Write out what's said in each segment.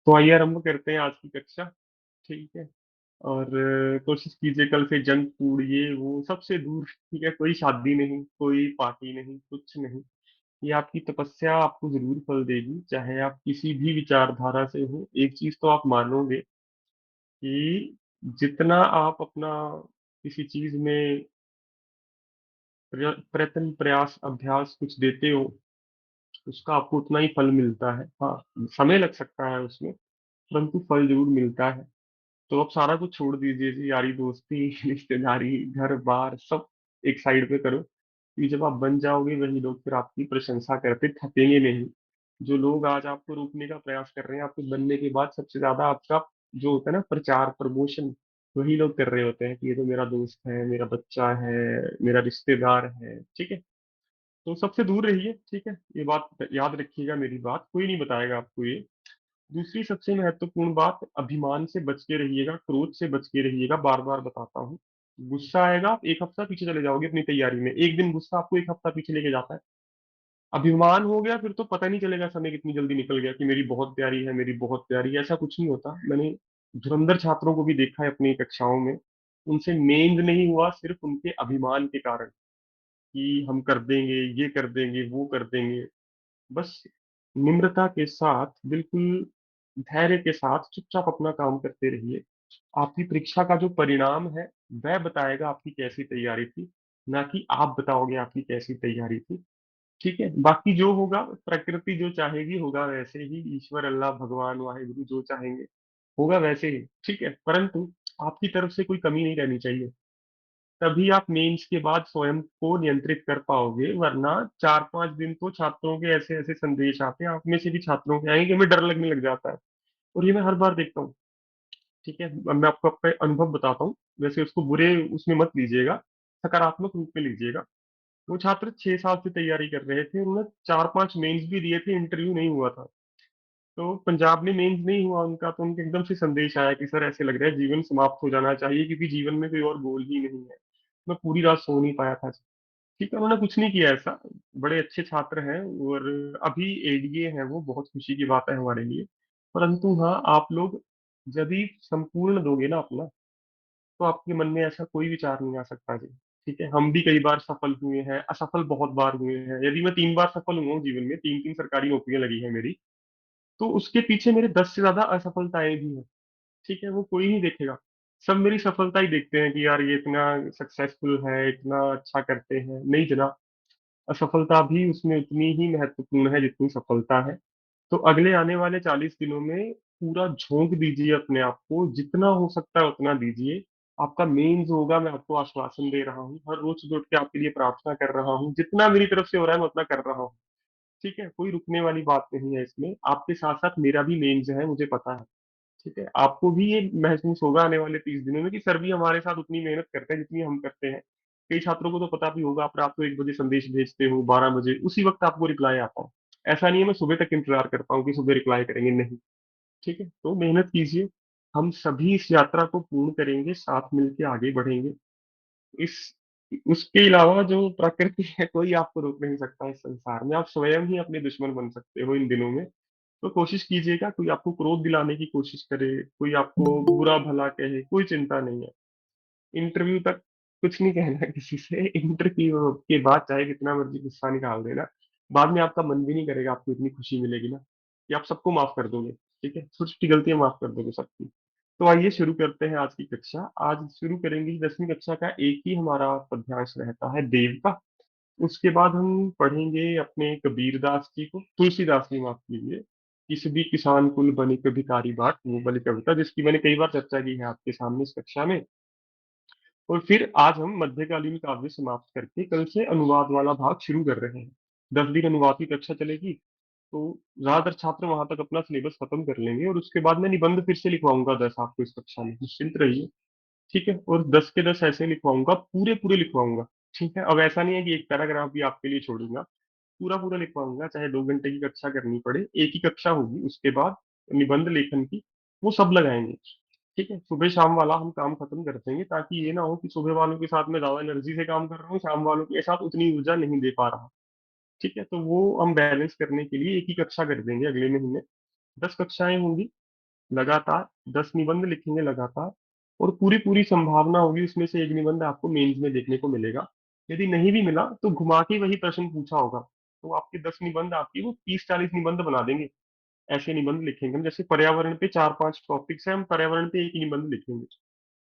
तो आइए आरंभ करते हैं आज की कक्षा। ठीक है। और कोशिश कीजिए कल से जंक फूड ये वो सबसे दूर। ठीक है, कोई शादी नहीं, कोई पार्टी नहीं, कुछ नहीं। ये आपकी तपस्या आपको जरूर फल देगी, चाहे आप किसी भी विचारधारा से हो। एक चीज तो आप मानोगे कि जितना आप अपना किसी चीज में प्रयत्न, प्रयास, अभ्यास कुछ देते हो, उसका आपको उतना ही फल मिलता है। हाँ, समय लग सकता है उसमें, परंतु फल जरूर मिलता है। तो अब सारा कुछ छोड़ दीजिए जी, यारी दोस्ती रिश्तेदारी घर बार सब एक साइड पे करो, क्योंकि जब आप बन जाओगे वही लोग फिर आपकी प्रशंसा करते थकेंगे नहीं। जो लोग आज आपको रोकने का प्रयास कर रहे हैं, आपके बनने के बाद सबसे ज्यादा आपका जो होता है ना प्रचार प्रमोशन, वही लोग कर रहे होते हैं कि ये तो मेरा दोस्त है, मेरा बच्चा है, मेरा रिश्तेदार है। ठीक है, तो सबसे दूर रहिए। ठीक है, ये बात याद रखिएगा, मेरी बात कोई नहीं बताएगा आपको ये। दूसरी सबसे महत्वपूर्ण बात, अभिमान से बच के रहिएगा, क्रोध से बच के रहिएगा, बार बार बताता हूँ। गुस्सा आएगा, आप एक हफ्ता पीछे चले जाओगे अपनी तैयारी में। एक दिन गुस्सा आपको एक हफ्ता पीछे लेके जाता है। अभिमान हो गया फिर तो पता नहीं चलेगा समय कितनी जल्दी निकल गया कि मेरी बहुत प्यारी है, मेरी बहुत प्यारी है। ऐसा कुछ नहीं होता। मैंने धुरंधर छात्रों को भी देखा है अपनी कक्षाओं में, उनसे मेंज नहीं हुआ सिर्फ उनके अभिमान के कारण, कि हम कर देंगे, ये कर देंगे, वो कर देंगे। बस निम्रता के साथ, बिल्कुल धैर्य के साथ चुपचाप अपना काम करते रहिए। आपकी परीक्षा का जो परिणाम है वह बताएगा आपकी कैसी तैयारी थी, ना कि आप बताओगे आपकी कैसी तैयारी थी। ठीक है, बाकी जो होगा प्रकृति जो चाहेगी होगा वैसे ही, ईश्वर अल्लाह भगवान वाहिगुरु जो चाहेंगे होगा वैसे ही। ठीक है, परंतु आपकी तरफ से कोई कमी नहीं रहनी चाहिए। तभी आप मेंस के बाद स्वयं को नियंत्रित कर पाओगे, वरना 4-5 दिन तो छात्रों के ऐसे ऐसे संदेश आते हैं, आप में से भी छात्रों के आएंगे कि हमें डर लगने लग जाता है। और ये मैं हर बार देखता हूँ। ठीक है, अब मैं आपको अपना अनुभव बताता हूँ। वैसे उसको बुरे उसमें मत लीजिएगा, सकारात्मक रूप में लीजिएगा। वो छात्र 6 साल से तैयारी कर रहे थे, उन्होंने 4-5 मेंस भी दिए थे, इंटरव्यू नहीं हुआ था। तो पंजाब में मेंस नहीं हुआ उनका, तो उनके एकदम से संदेश आया कि सर ऐसे लग रहा है जीवन समाप्त हो जाना चाहिए, क्योंकि जीवन में कोई और गोल ही नहीं है। मैं पूरी रात सो नहीं पाया था। ठीक है, उन्होंने कुछ नहीं किया ऐसा। बड़े अच्छे छात्र हैं, और अभी एडीए हैं, वो बहुत खुशी की बात है हमारे लिए। परंतु हाँ, आप लोग जब भी संपूर्ण दोगे ना अपना, तो आपके मन में ऐसा कोई विचार नहीं आ सकता जी। ठीक है, हम भी कई बार सफल हुए हैं, असफल बहुत बार हुए हैं। यदि मैं 3 बार सफल हुआ हूँ जीवन में, 3-3 सरकारी नौकरियां लगी है मेरी, तो उसके पीछे मेरे 10 से ज्यादा असफलताएं भी हैं। ठीक है, वो कोई नहीं देखेगा। सब मेरी सफलता ही देखते हैं कि यार ये इतना सक्सेसफुल है, इतना अच्छा करते हैं। नहीं जनाब, असफलता भी उसमें उतनी ही महत्वपूर्ण है जितनी सफलता है। तो अगले आने वाले 40 दिनों में पूरा झोंक दीजिए अपने आप को, जितना हो सकता है उतना दीजिए। आपका मेंस होगा, मैं आपको आश्वासन दे रहा हूँ। हर रोज सुबह उठ के आपके लिए प्रार्थना कर रहा हूँ, जितना मेरी तरफ से हो रहा है मैं उतना कर रहा हूँ। ठीक है, कोई रुकने वाली बात नहीं है इसमें। आपके साथ साथ मेरा भी मेंस है, मुझे पता है। ठीक है, आपको भी ये महसूस होगा आने वाले 30 दिनों में कि सर भी हमारे साथ उतनी मेहनत करते हैं जितनी हम करते हैं। कई छात्रों को तो पता भी होगा, आप रात को 1 बजे संदेश भेजते हो, 12 बजे उसी वक्त आपको रिप्लाई आता है। ऐसा नहीं है मैं सुबह तक इंतजार करता हूँ कि सुबह रिप्लाई करेंगे, नहीं। ठीक है, तो मेहनत कीजिए। हम सभी इस यात्रा को पूर्ण करेंगे, साथ मिलके आगे बढ़ेंगे। इस उसके अलावा जो प्रकृति है, कोई आपको रोक नहीं सकता इस संसार में। आप स्वयं ही अपने दुश्मन बन सकते हो इन दिनों में। तो कोशिश कीजिएगा, कोई आपको क्रोध दिलाने की कोशिश करे, कोई आपको बुरा भला कहे, कोई चिंता नहीं है। इंटरव्यू तक कुछ नहीं कहना किसी से। इंटरव्यू के बाद चाहे कितना मर्जी गुस्सा निकाल देना, बाद में आपका मन भी नहीं करेगा, आपको इतनी खुशी मिलेगी ना कि आप सबको माफ कर दोगे। ठीक है, छोटी छोटी गलतियां माफ कर दोगे सबकी। तो आइए शुरू करते हैं आज की कक्षा। आज शुरू करेंगे 10वीं कक्षा का एक ही हमारा पद्यांश रहता है, देव का। उसके बाद हम पढ़ेंगे अपने कबीरदास जी को, तुलसीदास जी माफ कीजिए। किस भी किसान कुल बनिक भिखारी बाट, वो वाली कविता जिसकी मैंने कई बार चर्चा की है आपके सामने इस कक्षा में। और फिर आज हम मध्यकालीन काव्य समाप्त करके कल से अनुवाद वाला भाग शुरू कर रहे हैं। 10 दिन अनुवाद की कक्षा चलेगी, तो ज्यादातर छात्र वहां तक अपना सिलेबस खत्म कर लेंगे, और उसके बाद मैं निबंध फिर से लिखवाऊंगा 10 आपको इस कक्षा में, निश्चिंत रहिए। ठीक है, और 10 के 10 ऐसे लिखवाऊंगा, पूरे पूरे लिखवाऊंगा। ठीक है, अब ऐसा नहीं है कि एक पैराग्राफ भी आपके लिए छोड़ूंगा, पूरा पूरा लिखवाऊंगा, चाहे 2 घंटे की कक्षा करनी पड़े। एक ही कक्षा होगी, उसके बाद निबंध लेखन की वो सब लगाएंगे। ठीक है, सुबह शाम वाला हम काम खत्म कर देंगे, ताकि ये ना हो कि सुबह वालों के साथ में ज्यादा एनर्जी से काम कर रहा हूँ, शाम वालों के साथ उतनी ऊर्जा नहीं दे पा रहा। ठीक है, तो वो हम बैलेंस करने के लिए एक ही कक्षा कर देंगे अगले महीने। 10 कक्षाएं होंगी। लगातार 10 निबंध लिखेंगे लगातार, और पूरी-पूरी संभावना होगी उसमें से 1 निबंध आपको मेंस में देखने को मिलेगा। यदि नहीं भी मिला तो घुमा के वही प्रश्न पूछा होगा। तो आपके 10 निबंध आपकी वो 30-40 निबंध बना देंगे। ऐसे निबंध लिखेंगे हम, जैसे पर्यावरण पे 4-5 टॉपिक्स हैं, हम पर्यावरण पे 1 ही निबंध लिखेंगे।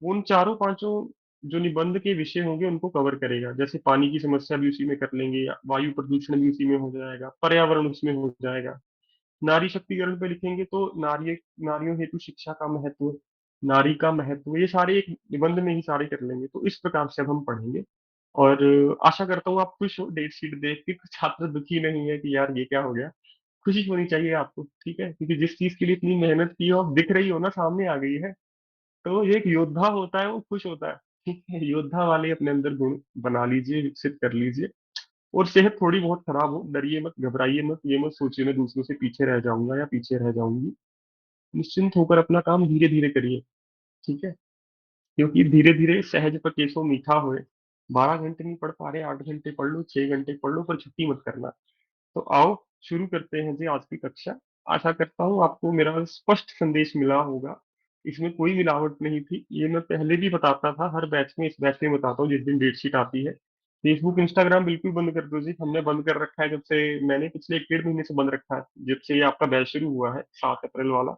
वो उन चारों पाँचों जो निबंध के विषय होंगे उनको कवर करेगा। जैसे पानी की समस्या भी उसी में कर लेंगे, या वायु प्रदूषण भी उसी में हो जाएगा, पर्यावरण उसमें हो जाएगा। नारी शक्तिकरण पे लिखेंगे तो नारियों हेतु शिक्षा का महत्व, नारी का महत्व, ये सारे एक निबंध में ही सारे कर लेंगे। तो इस प्रकार से अब हम पढ़ेंगे, और आशा करता हूँ आप खुश हो डेट शीट देख के, कुछ छात्र दुखी नहीं है कि यार ये क्या हो गया। खुशी होनी चाहिए आपको, ठीक है, क्योंकि जिस चीज के लिए इतनी मेहनत की हो, अब दिख रही हो ना, सामने आ गई है। तो एक योद्धा होता है वो खुश होता है। ठीक है, योद्धा वाले अपने अंदर गुण बना लीजिए, विकसित कर लीजिए। और सेहत थोड़ी बहुत खराब हो, डरिए मत, घबराइए मत, ये मत सोचिए मैं दूसरों से पीछे रह जाऊंगा या पीछे रह जाऊंगी। निश्चिंत होकर अपना काम धीरे धीरे करिए, ठीक है, क्योंकि धीरे धीरे सहज पर केसो मीठा होए। 12 घंटे नहीं पढ़ पा रहे, 8 घंटे पढ़ लो, 6 घंटे पढ़ लो, पर छुट्टी मत करना। तो आओ शुरू करते हैं जी आज की कक्षा। आशा करता हूँ आपको मेरा स्पष्ट संदेश मिला होगा। इसमें कोई मिलावट नहीं थी, ये मैं पहले भी बताता था, हर बैच में, इस बैच में बताता हूँ जिस दिन डेटशीट आती है। फेसबुक इंस्टाग्राम बिल्कुल बंद कर दो जी, हमने बंद कर रखा है जब से, मैंने पिछले 1 डेढ़ महीने से बंद रखा है, जब से ये आपका बैच शुरू हुआ है 7 अप्रैल वाला।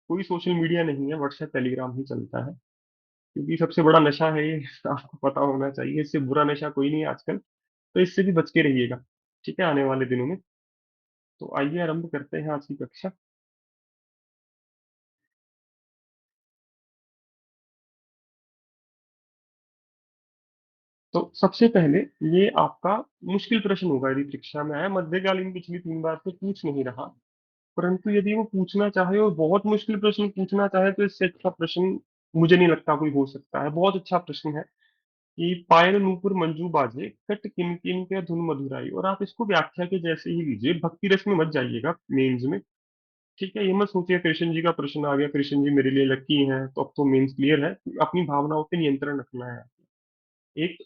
कोई सोशल मीडिया नहीं है, व्हाट्सएप टेलीग्राम ही चलता है, क्योंकि सबसे बड़ा नशा है ये। आपको पता होना चाहिए, इससे बुरा नशा कोई नहीं है आजकल। तो इससे भी बच के रहिएगा, ठीक है, आने वाले दिनों में। तो आइए आरंभ करते हैं आज की कक्षा। तो सबसे पहले ये आपका मुश्किल प्रश्न होगा, यदि परीक्षा में आया। मध्यकालीन पिछली 3 बार से पूछ नहीं रहा, परंतु यदि वो पूछना चाहे और बहुत मुश्किल प्रश्न पूछना चाहे तो इससे अच्छा प्रश्न मुझे नहीं लगता कोई हो सकता है। बहुत अच्छा प्रश्न है कि पायल नूपुर मंजू बाजे, कट किन किन के धुन मधुराई, और आप इसको व्याख्या के जैसे ही लीजिए, भक्ति रस में मत जाइएगा मेंस में। ठीक है, ये मत सोचिए कृष्ण जी का प्रश्न आ गया, कृष्ण जी मेरे लिए लकी हैं तो अब तो मेंस क्लियर है। अपनी भावनाओं पे नियंत्रण रखना है। एक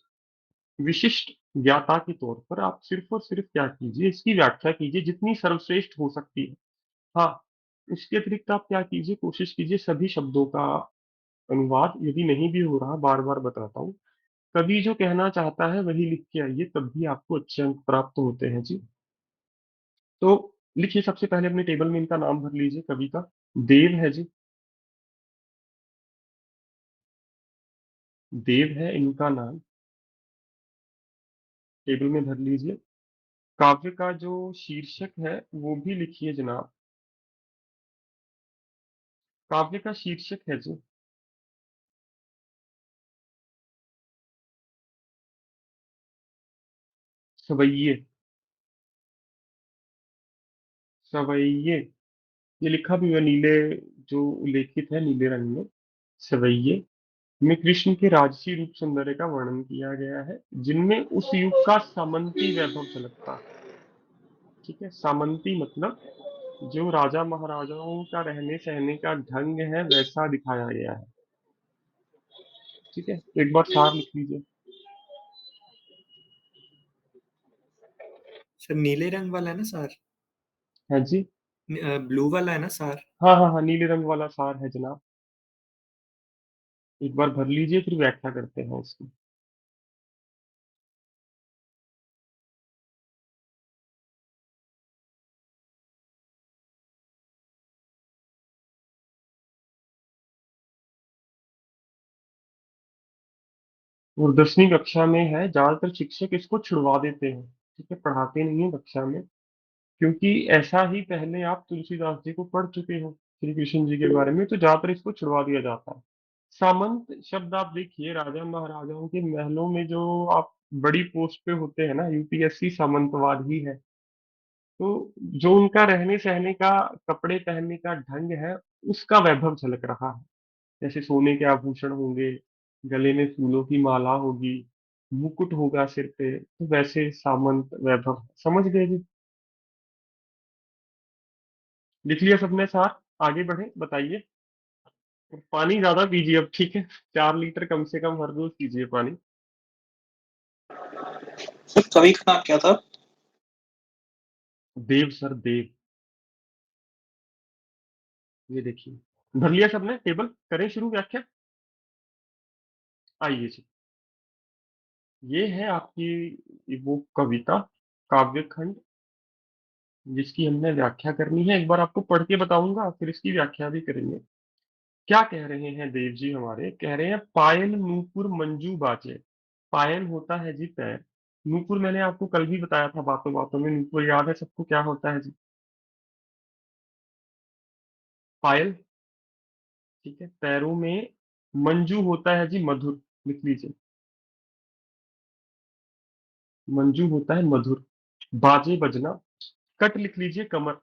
विशिष्ट ज्ञाता के तौर पर आप सिर्फ और सिर्फ क्या कीजिए, इसकी व्याख्या कीजिए जितनी सर्वश्रेष्ठ हो सकती है। हाँ, इसके अतिरिक्त आप क्या कीजिए, कोशिश कीजिए सभी शब्दों का अनुवाद, यदि नहीं भी हो रहा, बार बार बताता हूँ, कवि जो कहना चाहता है वही लिख के आइए, तब भी आपको अच्छे अंक प्राप्त होते हैं जी। तो लिखिए, सबसे पहले अपने टेबल में इनका नाम भर लीजिए कवि का। देव है जी, देव है इनका नाम, टेबल में भर लीजिए। काव्य का जो शीर्षक है वो भी लिखिए जनाब, काव्य का शीर्षक है जी। सवैये, सवैये, ये लिखा भी हुआ नीले, जो उल्लेखित है नीले रंग में, सवैये में कृष्ण के राजसी रूप सौंदर्य का वर्णन किया गया है, जिनमें उस युग का सामंती वैभव झलकता है। ठीक है, सामंती मतलब जो राजा महाराजाओं का रहने सहने का ढंग है वैसा दिखाया गया है। ठीक है, तो एक बार सार लिख लीजिए। सर नीले रंग वाला है ना सर? है जी। ब्लू वाला है ना सर? हाँ हाँ हाँ, नीले रंग वाला सार है जनाब। एक बार भर लीजिए, फिर व्याख्या करते हैं इसकी। और 10वीं कक्षा में है, ज्यादातर शिक्षक इसको छुड़वा देते हैं, ठीक है, पढ़ाते नहीं है कक्षा में, क्योंकि ऐसा ही पहले आप तुलसीदास जी को पढ़ चुके हो श्री कृष्ण जी के बारे में, तो ज्यादातर इसको छुड़वा दिया जाता है। सामंत शब्द आप देखिए, राजा महाराजाओं के महलों में जो आप बड़ी पोस्ट पे होते हैं ना, यूपीएससी सामंतवाद ही है। तो जो उनका रहने सहने का, कपड़े पहनने का ढंग है, उसका वैभव झलक रहा है। जैसे सोने के आभूषण होंगे, गले में फूलों की माला होगी, मुकुट होगा सिर पे, तो वैसे सामंत वैभव, समझ गए जी। लिख लिया सबने साथ, आगे बढ़े, बताइए। पानी ज्यादा पीजिए अब, ठीक है, 4 लीटर कम से कम हर रोज पीजिए पानी। सर कवि का नाम क्या था? देव सर, देव, ये देखिए। भर लिया सबने टेबल? करें शुरू व्याख्या? आइए जी। ये है आपकी वो कविता, काव्य खंड, जिसकी हमने व्याख्या करनी है। एक बार आपको पढ़ के बताऊंगा, फिर इसकी व्याख्या भी करेंगे। क्या कह रहे हैं देव जी हमारे? कह रहे हैं, पायल नूपुर मंजू बाजे। पायल होता है जी पैर, नूपुर मैंने आपको कल भी बताया था बातों बातों में। नूपुर याद है सबको, क्या होता है जी? पायल। ठीक है, पैरों में। मंजू होता है जी मधुर, लिख लीजिए। मंजू होता है मधुर। बाजे बजना। कट लिख लीजिए कमर।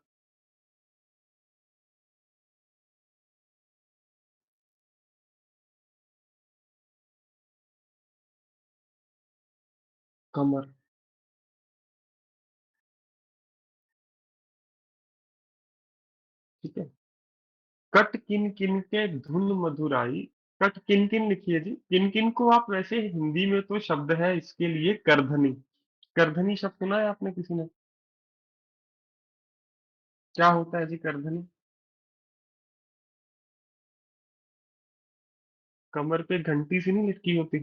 कमर। ठीक है। कट किन किन के धुन मधुराई। कट किन किन लिखिए जी। किन किन को आप वैसे हिंदी में तो शब्द है इसके लिए करधनी। करधनी शब्द सुना है आपने किसी ने? क्या होता है जी करधनी? कमर पे घंटी सी नहीं लटकी होती,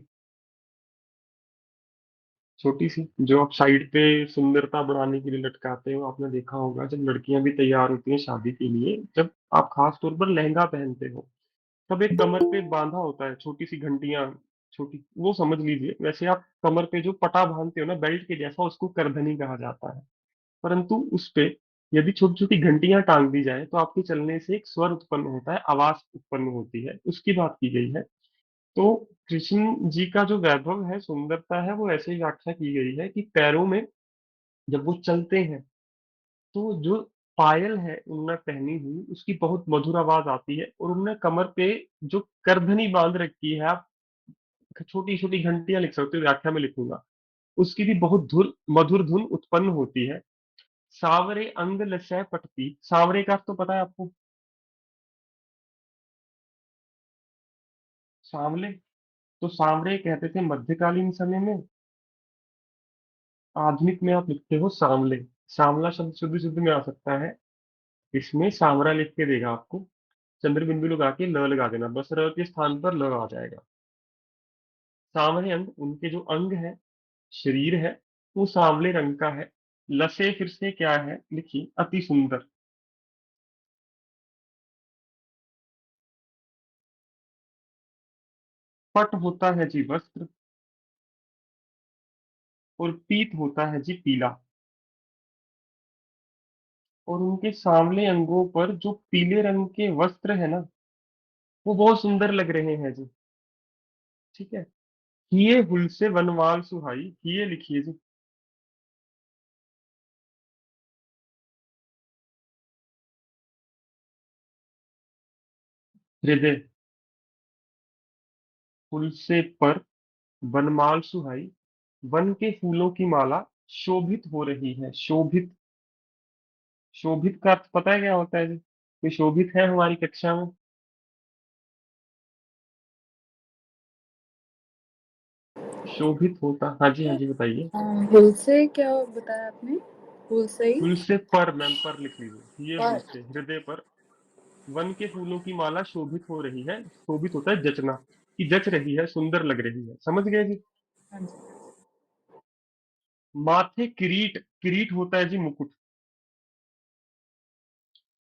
छोटी सी, जो आप साइड पे सुंदरता बढ़ाने के लिए लटकाते हो। आपने देखा होगा जब लड़कियां भी तैयार होती हैं शादी के लिए, जब आप खास तौर पर लहंगा पहनते हो, तब एक कमर पे बांधा होता है छोटी सी घंटियां। छोटी, वो समझ लीजिए। वैसे आप कमर पे जो पटा बांधते हो ना बेल्ट के जैसा, उसको करधनी कहा जाता है। परंतु उस पे यदि छोटी छोटी घंटियां टांग दी जाए तो आपके चलने से एक स्वर उत्पन्न होता है, आवाज उत्पन्न होती है, उसकी बात की गई है। तो कृष्ण जी का जो वैभव है, सुंदरता है, वो ऐसे ही व्याख्या की गई है कि पैरों में जब वो चलते हैं तो जो पायल है उनने पहनी हुई, उसकी बहुत मधुर आवाज आती है। और उनने कमर पे जो करधनी बांध रखी है, आप छोटी छोटी घंटियां लिख सकते हो, व्याख्या में लिखूंगा, उसकी भी बहुत धुर मधुर धुन उत्पन्न होती है। सावरे अंग लसै पटती। सावरे का अर्थ तो पता है आपको? सांवले। तो सांवरे कहते थे मध्यकालीन समय में, आधुनिक में आप लिखते हो सांवले। सांवला शब्द शुद्ध शुद्ध में आ सकता है, इसमें सांवरा लिख के देगा आपको। चंद्र बिंदु लगा के ल लगा देना, बस र के स्थान पर ल आ जाएगा। सांवरे अंग, उनके जो अंग है, शरीर है, वो सांवले रंग का है। लसे फिर से क्या है, लिखिए, अति सुंदर। पट होता है जी वस्त्र, और पीत होता है जी पीला। और उनके सांवले अंगों पर जो पीले रंग के वस्त्र है ना, वो बहुत सुंदर लग रहे हैं जी। ठीक है। किए हुल से वनमाल सुहाई। किए लिखिए जी। हृदय। हुल से पर, वनमाल सुहाई, वन के फूलों की माला शोभित हो रही है। शोभित। शोभित का अर्थ पता है क्या होता है जी? कोई शोभित है हमारी कक्षा में? शोभित होता, हाँ जी हाँ जी, बताइए। हुल से क्या बताया आपने? हुल से ही हुल से पर, मैम पर लिख लीजिए। ये हुल पर। से हृदय पर, वन के फूलों की माला शोभित हो रही है। शोभित होता है जचना, कि जच रही है, सुंदर लग रही है। समझ गए जी? हाँ जी। माथे किरीट। किरीट होता है जी मुकुट।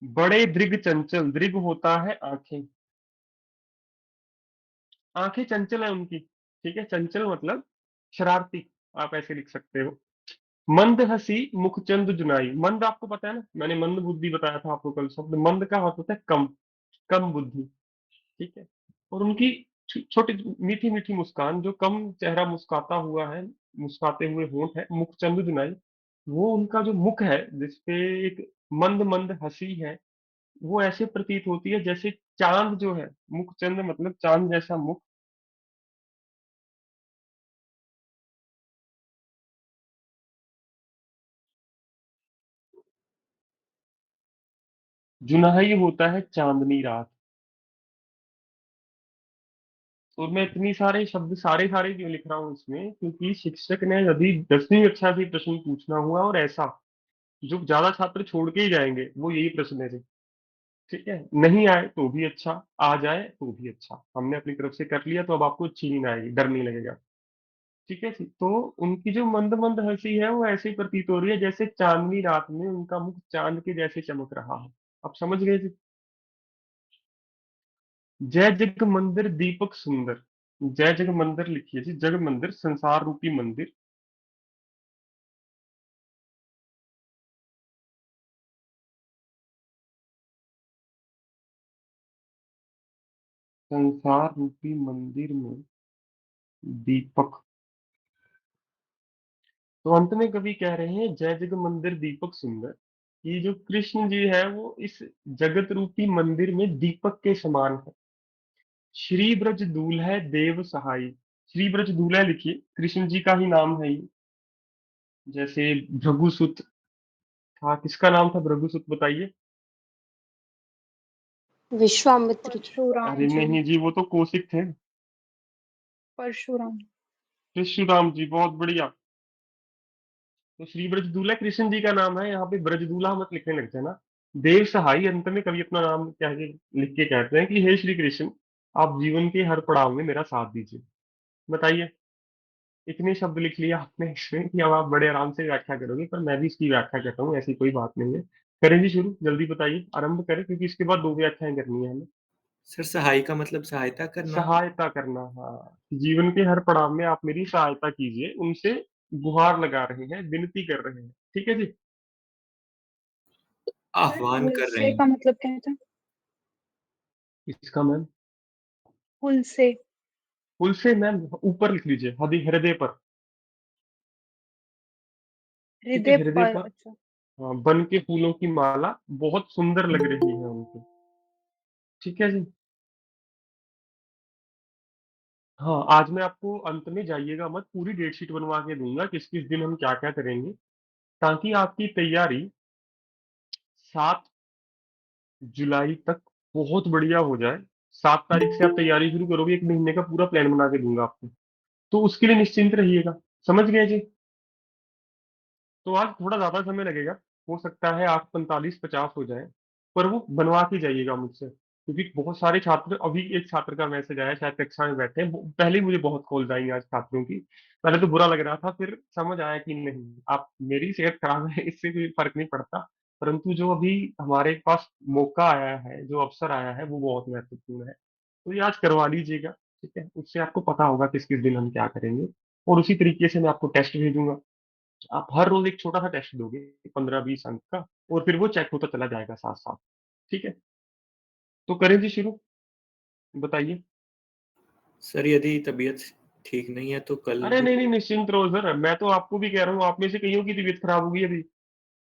बड़े दृग चंचल। दृग होता है आंखें। आंखें चंचल है उनकी। ठीक है, चंचल मतलब शरारती, आप ऐसे लिख सकते हो। मंद हंसी मुखचंद जुनाई। मंद आपको पता है ना, मैंने मंद बुद्धि बताया था आपको कल शब्द। मंद का अर्थ होता है कम, कम बुद्धि। ठीक है। और उनकी छोटी मीठी मीठी मुस्कान, जो कम चेहरा मुस्काता हुआ है, मुस्काते हुए होंठ है, मुखचंद जुनाई। वो उनका जो मुख है, जिसपे एक मंद मंद हंसी है, वो ऐसे प्रतीत होती है जैसे चांद जो है, मुखचंद मतलब चांद जैसा मुख। जुनाई होता है चांदनी रात। और मैं इतनी सारे शब्द सारे सारे क्यों लिख रहा हूँ इसमें, क्योंकि शिक्षक ने यदि 10वीं कक्षा से प्रश्न पूछना हुआ, और ऐसा जो ज्यादा छात्र छोड़ के ही जाएंगे, वो यही प्रश्न है जी। ठीक है? नहीं आए तो भी अच्छा, आ जाए तो भी अच्छा। हमने अपनी तरफ से कर लिया तो अब आपको अच्छी नींद आएगी, डर नहीं लगेगा। ठीक है जी? तो उनकी जो मंद-मंद हँसी है वो ऐसी प्रतीत हो रही है जैसे चाँदनी रात में उनका मुख चाँद के जैसे चमक रहा हो। आप समझ गए जी? जय जग मंदिर दीपक सुंदर। जय जग मंदिर लिखिए जी, जग मंदिर संसार रूपी मंदिर। संसार रूपी मंदिर में दीपक। तो अंत में कवि कह रहे हैं जय जग मंदिर दीपक सुंदर। कि जो कृष्ण जी है वो इस जगत रूपी मंदिर में दीपक के समान है। श्री ब्रज दूल्हे देव सहाई। श्री ब्रज दूल्हा लिखिए, कृष्ण जी का ही नाम है ये। जैसे भृगुसुत था, किसका नाम था भृगुसुत बताइए? विश्वामित्र जी। परशुराम अरे जी। नहीं जी, वो तो कौशिक थे। परशुराम। कृष्णराम जी, बहुत बढ़िया। तो श्री ब्रज दूल्हा कृष्ण जी का नाम है, यहाँ पे ब्रज दूल्हा मत लिखने लग जाना। देव सहाई अंत में कभी अपना नाम क्या है लिख के कहते हैं कि हे श्री कृष्ण, आप जीवन के हर पड़ाव में मेरा साथ दीजिए। बताइए, इतने शब्द लिख लिए आपने इसमें कि अब आप बड़े आराम से व्याख्या करोगे, पर मैं भी इसकी व्याख्या करता हूँ, ऐसी कोई बात नहीं है। करें जी शुरू, जल्दी बताइए, आरंभ करें, क्योंकि इसके बाद दो व्याख्याएं करनी है हमें। सर सहाय का मतलब सहायता करना। सहायता करना, हाँ। जीवन के हर पड़ाव में आप मेरी सहायता कीजिए, उनसे गुहार लगा रहे हैं, विनती कर रहे हैं। ठीक है जी? सर आह्वान पुल कर रहे से हैं। का मतलब क्या था? इसका मैम, पुल से। पुल से मैम ऊपर लिख लीजिए, हृदय पर। ठीक है, हृदय हृदय पर, पर। अच्छा। हाँ, बन के फूलों की माला बहुत सुंदर लग रही है उनको। ठीक है जी? हाँ, आज मैं आपको अंत में जाइएगा मत, पूरी डेट शीट बनवा के दूंगा किस किस दिन हम क्या क्या करेंगे, ताकि आपकी तैयारी 7 जुलाई तक बहुत बढ़िया हो जाए। 7 तारीख से आप तैयारी शुरू करोगे, 1 महीने का पूरा प्लान बना के दूंगा आपको। तो उसके लिए निश्चिंत रहिएगा। समझ गए जी? तो आज थोड़ा ज्यादा समय लगेगा, हो सकता है 8:45-50 हो जाए, पर वो बनवा के जाइएगा मुझसे, क्योंकि बहुत सारे छात्र, अभी एक छात्र का मैसेज आया, शायद कक्षा में बैठे हैं, पहले ही मुझे बहुत कॉल आएंगे आज छात्रों की। पहले तो बुरा लग रहा था, फिर समझ आया कि नहीं, आप मेरी सेहत खराब है इससे कोई फर्क नहीं पड़ता, परंतु जो अभी हमारे पास मौका आया है, जो अवसर आया है, वो बहुत महत्वपूर्ण है। तो ये आज करवा लीजिएगा। ठीक है? उससे आपको पता होगा किस किस दिन हम क्या करेंगे, और उसी तरीके से मैं आपको टेस्ट भेजूंगा। आप हर रोज एक छोटा सा टेस्ट दोगे, 15-20 अंक का, और फिर वो चेक होता चला जाएगा साथ साथ। ठीक है? तो करें जी शुरू, बताइए। सर यदि तबीयत ठीक नहीं है तो कल अरे भी। नहीं नहीं, निश्चिंत रहो सर, मैं तो आपको भी कह रहा हूँ, आप में से कईयों की तबीयत खराब होगी अभी।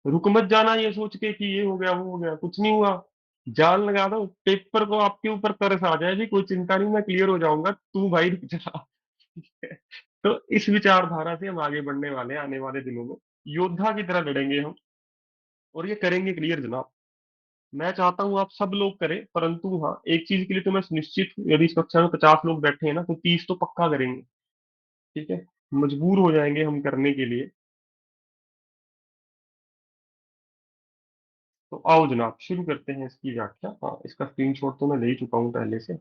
रुक मत जाना ये सोच के कि ये हो गया वो हो गया, कुछ नहीं हुआ। जान लगा दो, पेपर को आपके ऊपर तरस आ जाए जी, कोई चिंता नहीं, मैं क्लियर हो जाऊंगा, तू भाई रुक जा। ठीक है? तो इस विचारधारा से हम आगे बढ़ने वाले हैं आने वाले दिनों में। योद्धा की तरह लड़ेंगे हम, और ये करेंगे क्लियर जनाब। मैं चाहता हूँ आप सब लोग करें, परंतु हाँ, एक चीज के लिए तो मैं सुनिश्चित हूँ, यदि इस कक्षा में 50 लोग बैठे हैं ना, तो 30 तो पक्का करेंगे। ठीक है? मजबूर हो जाएंगे हम करने के लिए। तो आओ जनाब, शुरू करते हैं इसकी व्याख्या। हाँ, इसका स्क्रीनशॉट तो मैं ले ही चुका हूँ पहले से।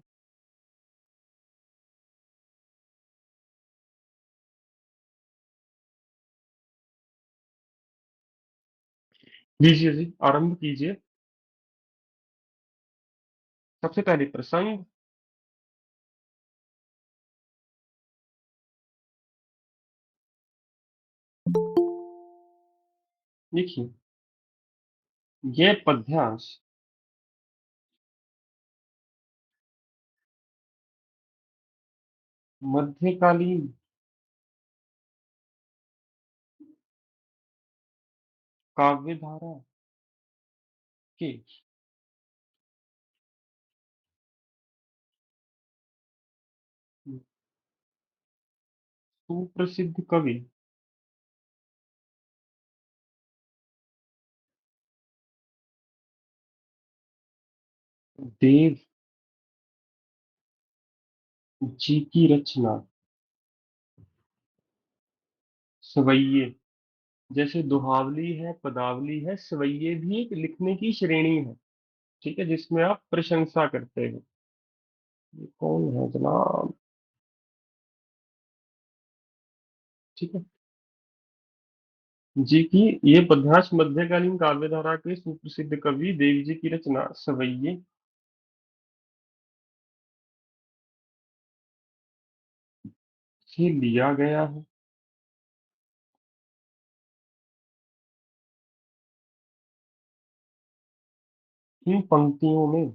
लीजिए जी, आरंभ कीजिए। सबसे पहले प्रसंग। लिखिए, यह पद्यांश मध्यकालीन काव्य धारा के सुप्रसिद्ध कवि देव जी की रचना सवैये। जैसे दोहावली है, पदावली है, सवैये भी एक लिखने की श्रेणी है। ठीक है, जिसमें आप प्रशंसा करते हो। ये कौन है जनाब? ठीक है जी, की ये पद्यनाश मध्यकालीन काव्य धारा के सुप्रसिद्ध कवि देव जी की रचना सवैये से लिया गया है। इन पंक्तियों में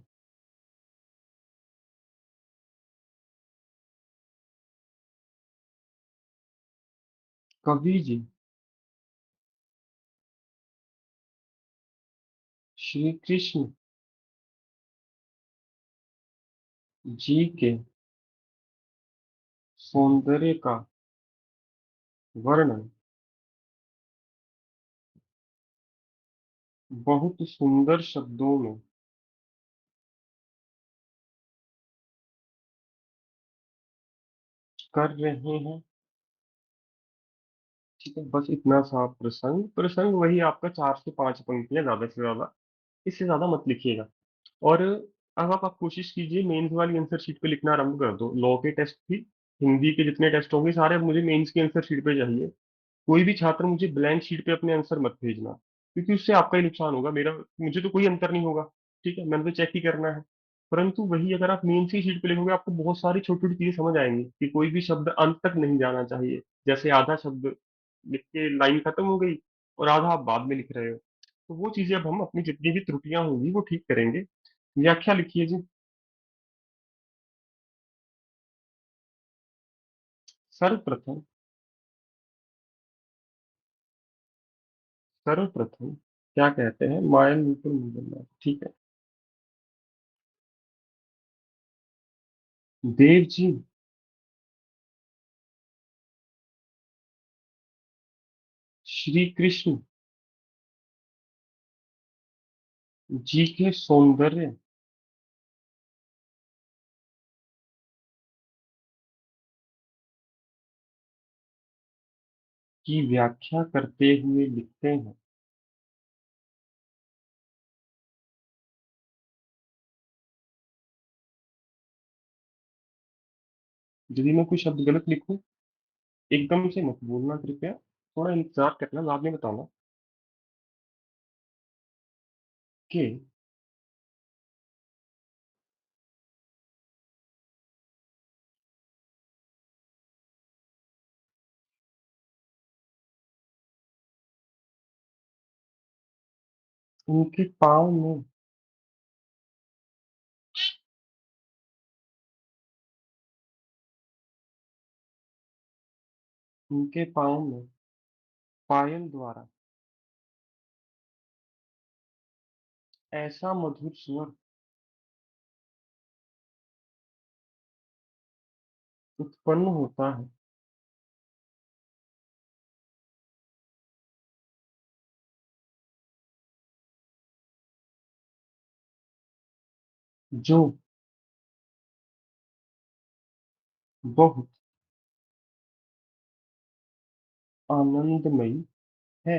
कवि जी श्री कृष्ण जी के सौंदर्य का वर्णन बहुत सुंदर शब्दों में कर रहे हैं। ठीक है, बस इतना सा प्रसंग प्रसंग वही आपका 4 से 5 पंक्तियां, ज्यादा से ज्यादा, इससे ज्यादा मत लिखिएगा। और अब आप कोशिश कीजिए मेंस वाली आंसर शीट पे लिखना आरंभ कर दो। लॉ के टेस्ट भी, हिंदी के जितने टेस्ट होंगे सारे अब मुझे मेंस की आंसर शीट पे चाहिए। कोई भी छात्र मुझे ब्लैंक शीट पे अपने आंसर मत भेजना, क्योंकि उससे आपका ही नुकसान होगा, मेरा मुझे तो कोई अंतर नहीं होगा। ठीक है, मैंने तो चेक ही करना है। परंतु वही अगर आप मेन की शीट पे लिखोगे, आपको बहुत सारी छोटी छोटी चीजें समझ आएंगी कि कोई भी शब्द अंत तक नहीं जाना चाहिए। जैसे आधा शब्द लिख के लाइन खत्म हो गई और आधा आप बाद में लिख रहे हो, तो वो चीजें अब हम अपनी जितनी भी त्रुटियां होंगी वो ठीक करेंगे। व्याख्या लिखिए जी। सर्वप्रथम सर्वप्रथम क्या कहते हैं, मायन नूपुर मुंदन। ठीक है, देव जी श्री कृष्ण जी के सौंदर्य की व्याख्या करते हुए लिखते हैं। यदि मैं कोई शब्द गलत लिखूं, एकदम से मत बोलना कृपया, थोड़ा इंतजार करना, बाद में बताना कि उनके पाँव में उनके पाँव में पायल द्वारा ऐसा मधुर स्वर उत्पन्न होता है जो बहुत आनंदमयी है।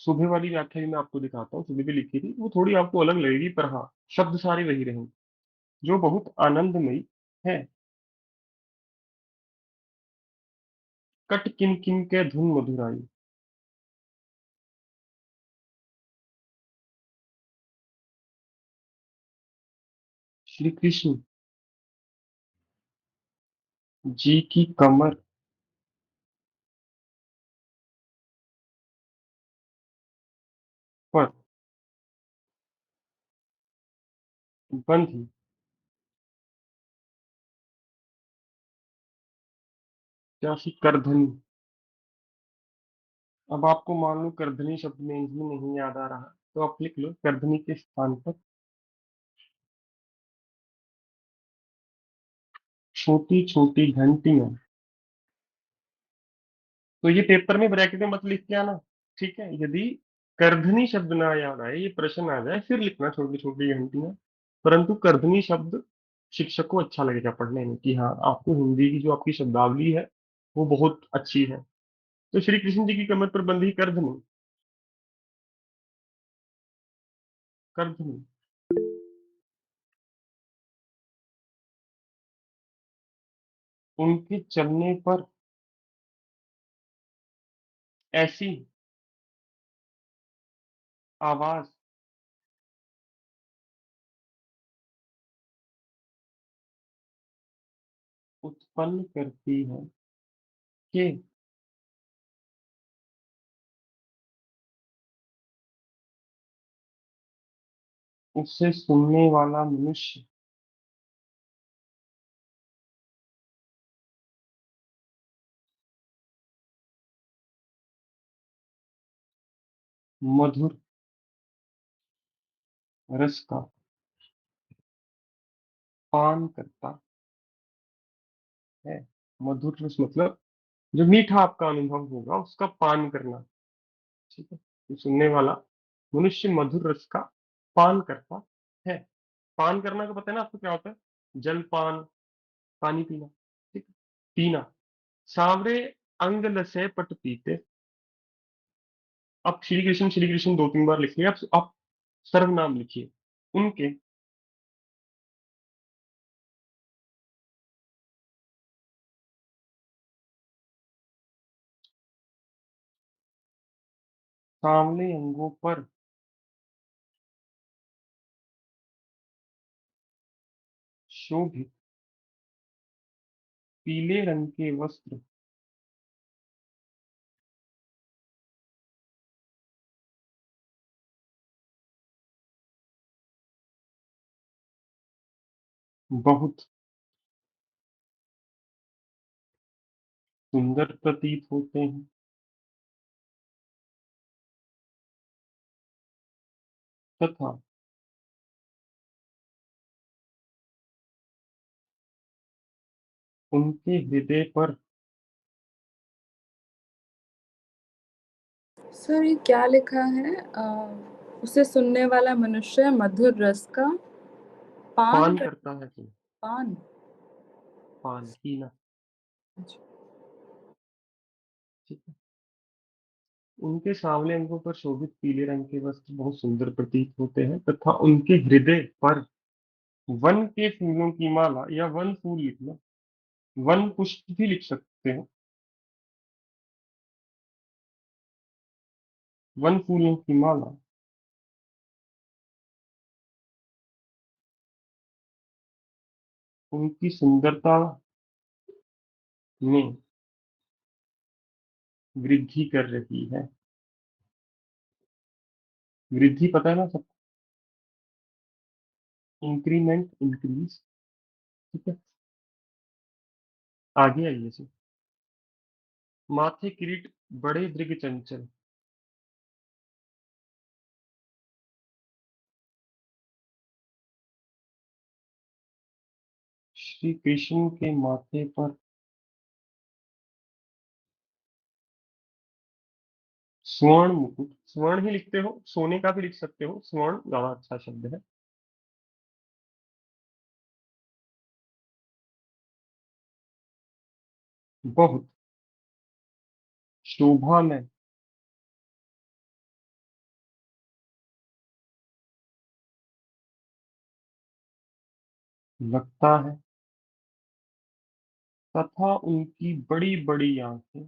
सुबह वाली व्याख्या भी मैं आपको दिखाता हूँ, सुबह भी लिखी थी, वो थोड़ी आपको अलग लगेगी, पर हाँ, शब्द सारे वही रहेंगे। जो बहुत आनंदमयी है, कट किन किन के धुन मधुराई। श्री कृष्ण जी की कमर पर बंधी प्यासी करधनी। अब आपको मान लो करधनी शब्द में ही नहीं याद आ रहा, तो आप लिख लो करधनी के स्थान पर छोटी छोटी घंटियां। तो ये पेपर में ब्रैकेट में मत लिख के आना। ठीक है, यदि करधनी शब्द ना याद आए, ये प्रश्न आ जाए, फिर लिखना छोटी छोटी घंटियां। परंतु करधनी शब्द शिक्षक को अच्छा लगेगा पढ़ने में, कि हाँ, आपको हिंदी की जो आपकी शब्दावली है वो बहुत अच्छी है। तो श्री कृष्ण जी की कमर पर बंधी करधनी, करधनी। उनके चलने पर ऐसी आवाज उत्पन्न करती है कि उसे सुनने वाला मनुष्य मधुर रस का पान करता है। मधुर रस मतलब जो मीठा आपका अनुभव होगा उसका पान करना। ठीक है, तो सुनने वाला मनुष्य मधुर रस का पान करता है। पान करना का पता है ना आपको क्या होता है? जल पान, पानी पीना। ठीक है, पीना। सावरे अंग लसे पट पीते। अब श्री कृष्ण दो तीन बार लिखिए। आप सर्वनाम लिखिए उनके सांवले अंगों पर शोभित पीले रंग के वस्त्र बहुत सुंदर प्रतीत होते हैं तथा उनके हृदय पर सर ये क्या लिखा है? उसे सुनने वाला मनुष्य मधुर रस का पान करता है। तो पान। पान पीना। अच्छा। ठीक है, उनके सांवले अंगों पर शोभित पीले रंग के वस्त्र बहुत सुंदर प्रतीत होते हैं तथा उनके हृदय पर वन के फूलों की माला, या वन फूल लिखना, वन पुष्प भी लिख सकते हो, वन फूलों की माला उनकी सुंदरता में वृद्धि कर रही है। वृद्धि पता है ना सब? Increment, increase. ठीक है, आगे आइए से। माथे किरीट बड़े दृढ़ चंचल। श्री कृष्ण के माथे पर स्वर्ण मुकुट, स्वर्ण ही लिखते हो, सोने का भी लिख सकते हो, स्वर्ण ज्यादा अच्छा शब्द है। बहुत शोभा में लगता है तथा उनकी बड़ी बड़ी आंखें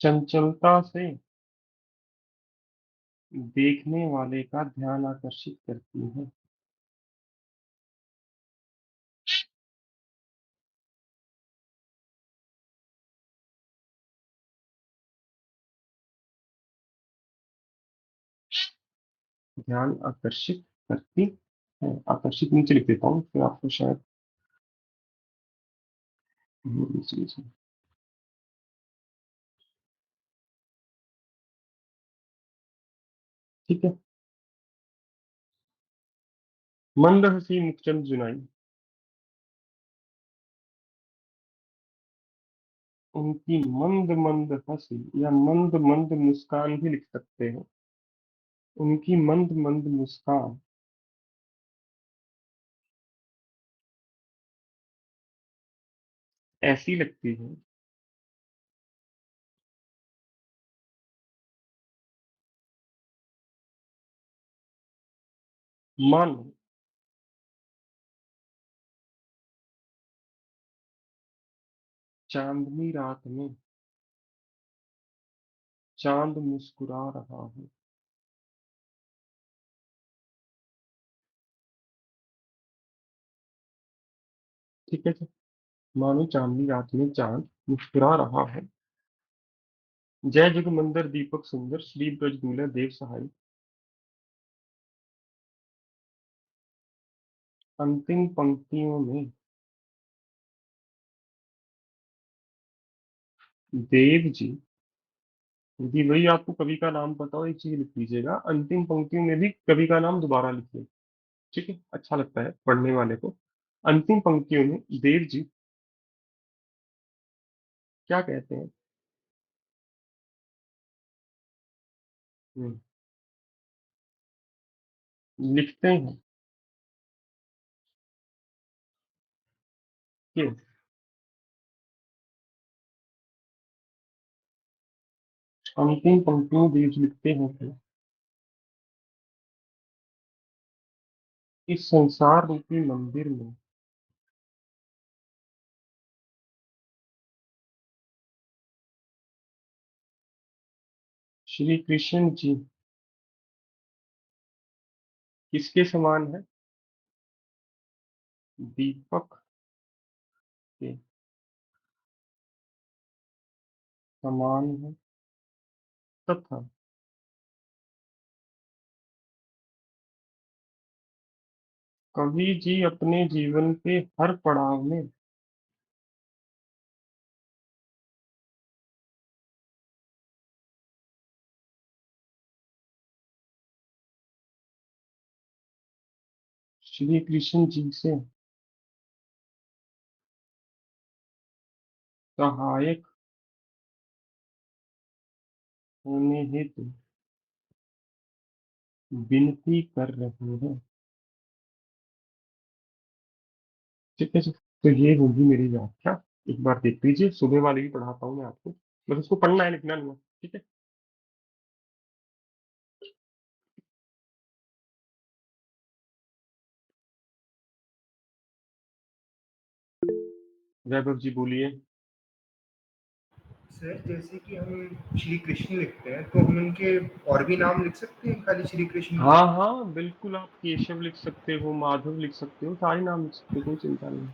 चंचलता से देखने वाले का ध्यान आकर्षित करती है। ध्यान आकर्षित करती है। आकर्षित नीचे लिख देता हूँ फिर आपको शायद इसलिए। ठीक है, मंद हंसी मुखचंद जुनाई। उनकी मंद मंद हंसी या मंद मंद मुस्कान भी लिख सकते हो। उनकी मंद मंद मुस्कान ऐसी लगती है मानो चांदनी रात में चांद मुस्कुरा रहा है। ठीक है सर। मानो चांदनी रात में चांद मुस्कुरा रहा है। जय जगमंदिर दीपक सुंदर श्री ब्रज दूल्हा देव सहाय। अंतिम पंक्तियों में देव जी, यदि वही आपको कवि का नाम पता हो एक चीज लिख लीजिएगा, अंतिम पंक्तियों में भी कवि का नाम दोबारा लिखिए। ठीक है, अच्छा लगता है पढ़ने वाले को। अंतिम पंक्तियों में देव जी क्या कहते हैं? हम्म, लिखते हैं कि अंतिम पंक्तियों में देव जी लिखते हैं कि इस संसार रूपी मंदिर में श्री कृष्ण जी किसके समान है? दीपक के समान है तथा कवि जी अपने जीवन के हर पड़ाव में श्री कृष्ण जी से सहायक होने हेतु विनती कर रहे हैं। ठीक है जी। तो ये होगी मेरी व्याख्या। एक बार देख लीजिए, सुबह वाली भी पढ़ाता हूँ मैं आपको, बस उसको पढ़ना है, लिखना नहीं है। ठीक है। वैभव जी बोलिए। सर जैसे कि हम श्री कृष्ण लिखते हैं तो हम इनके और भी नाम लिख सकते हैं, खाली श्री कृष्ण नहीं? हाँ हाँ बिल्कुल, आप केशव लिख सकते हो, माधव लिख सकते हो, सारे नाम लिख सकते हो, कोई चिंता नहीं।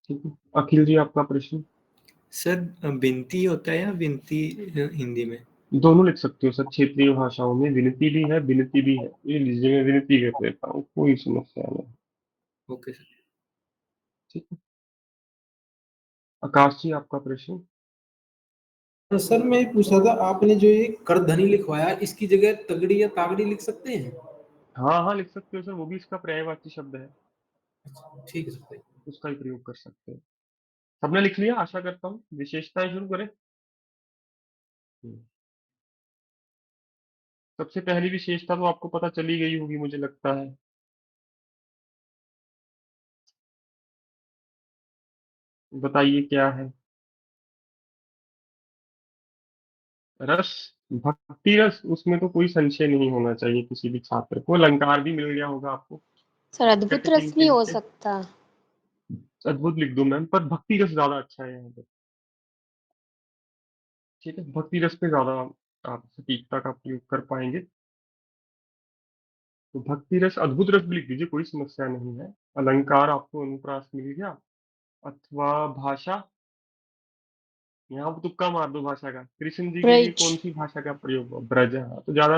ठीक है, अखिल जी आपका प्रश्न। सर बिनती होता है या विनती हिंदी में? दोनों लिख सकते हो सर, क्षेत्रीय भाषाओं में विनती भी है विनती भी है। ये लीजिए, मैं विनती कर देता हूँ, कोई समस्या नहीं। Okay sir. ठीक है, आकाश जी आपका प्रश्न। तो सर मैं ये पूछ रहा था, आपने जो ये करधनी लिखवाया इसकी जगह तगड़ी या तागड़ी लिख सकते हैं? हाँ हाँ लिख सकते हो सर, वो भी इसका पर्यायवाची शब्द है, ठीक है सर। उसका ही प्रयोग कर सकते हो। सबने लिख लिया आशा करता हूँ। विशेषताएं शुरू करें। हम्म, सबसे पहली विशेषता तो आपको पता चली गई होगी मुझे लगता है। बताइए क्या है? रस, भक्ति रस, उसमें तो कोई संशय नहीं होना चाहिए किसी भी छात्र को। अलंकार भी मिल गया होगा आपको, सर अद्भुत छठे रस नहीं किंक्रिय हो से। सकता? अद्भुत लिख दो मैम, पर भक्ति रस ज्यादा अच्छा है यहाँ पे। ठीक है, भक्ति रस पे ज्यादा आप सटीकता का प्रयोग कर पाएंगे। तो भक्ति रस, अद्भुत रस भी लिख दीजिए, कोई समस्या नहीं है। अलंकार आपको अनुप्रास मिल गया, अथवा भाषा, यहाँ पे तुक्का मार दो भाषा का। कृष्ण जी के लिए ब्रज। कौन सी भाषा का प्रयोग हुआ? ब्रज। हाँ, तो ज्यादा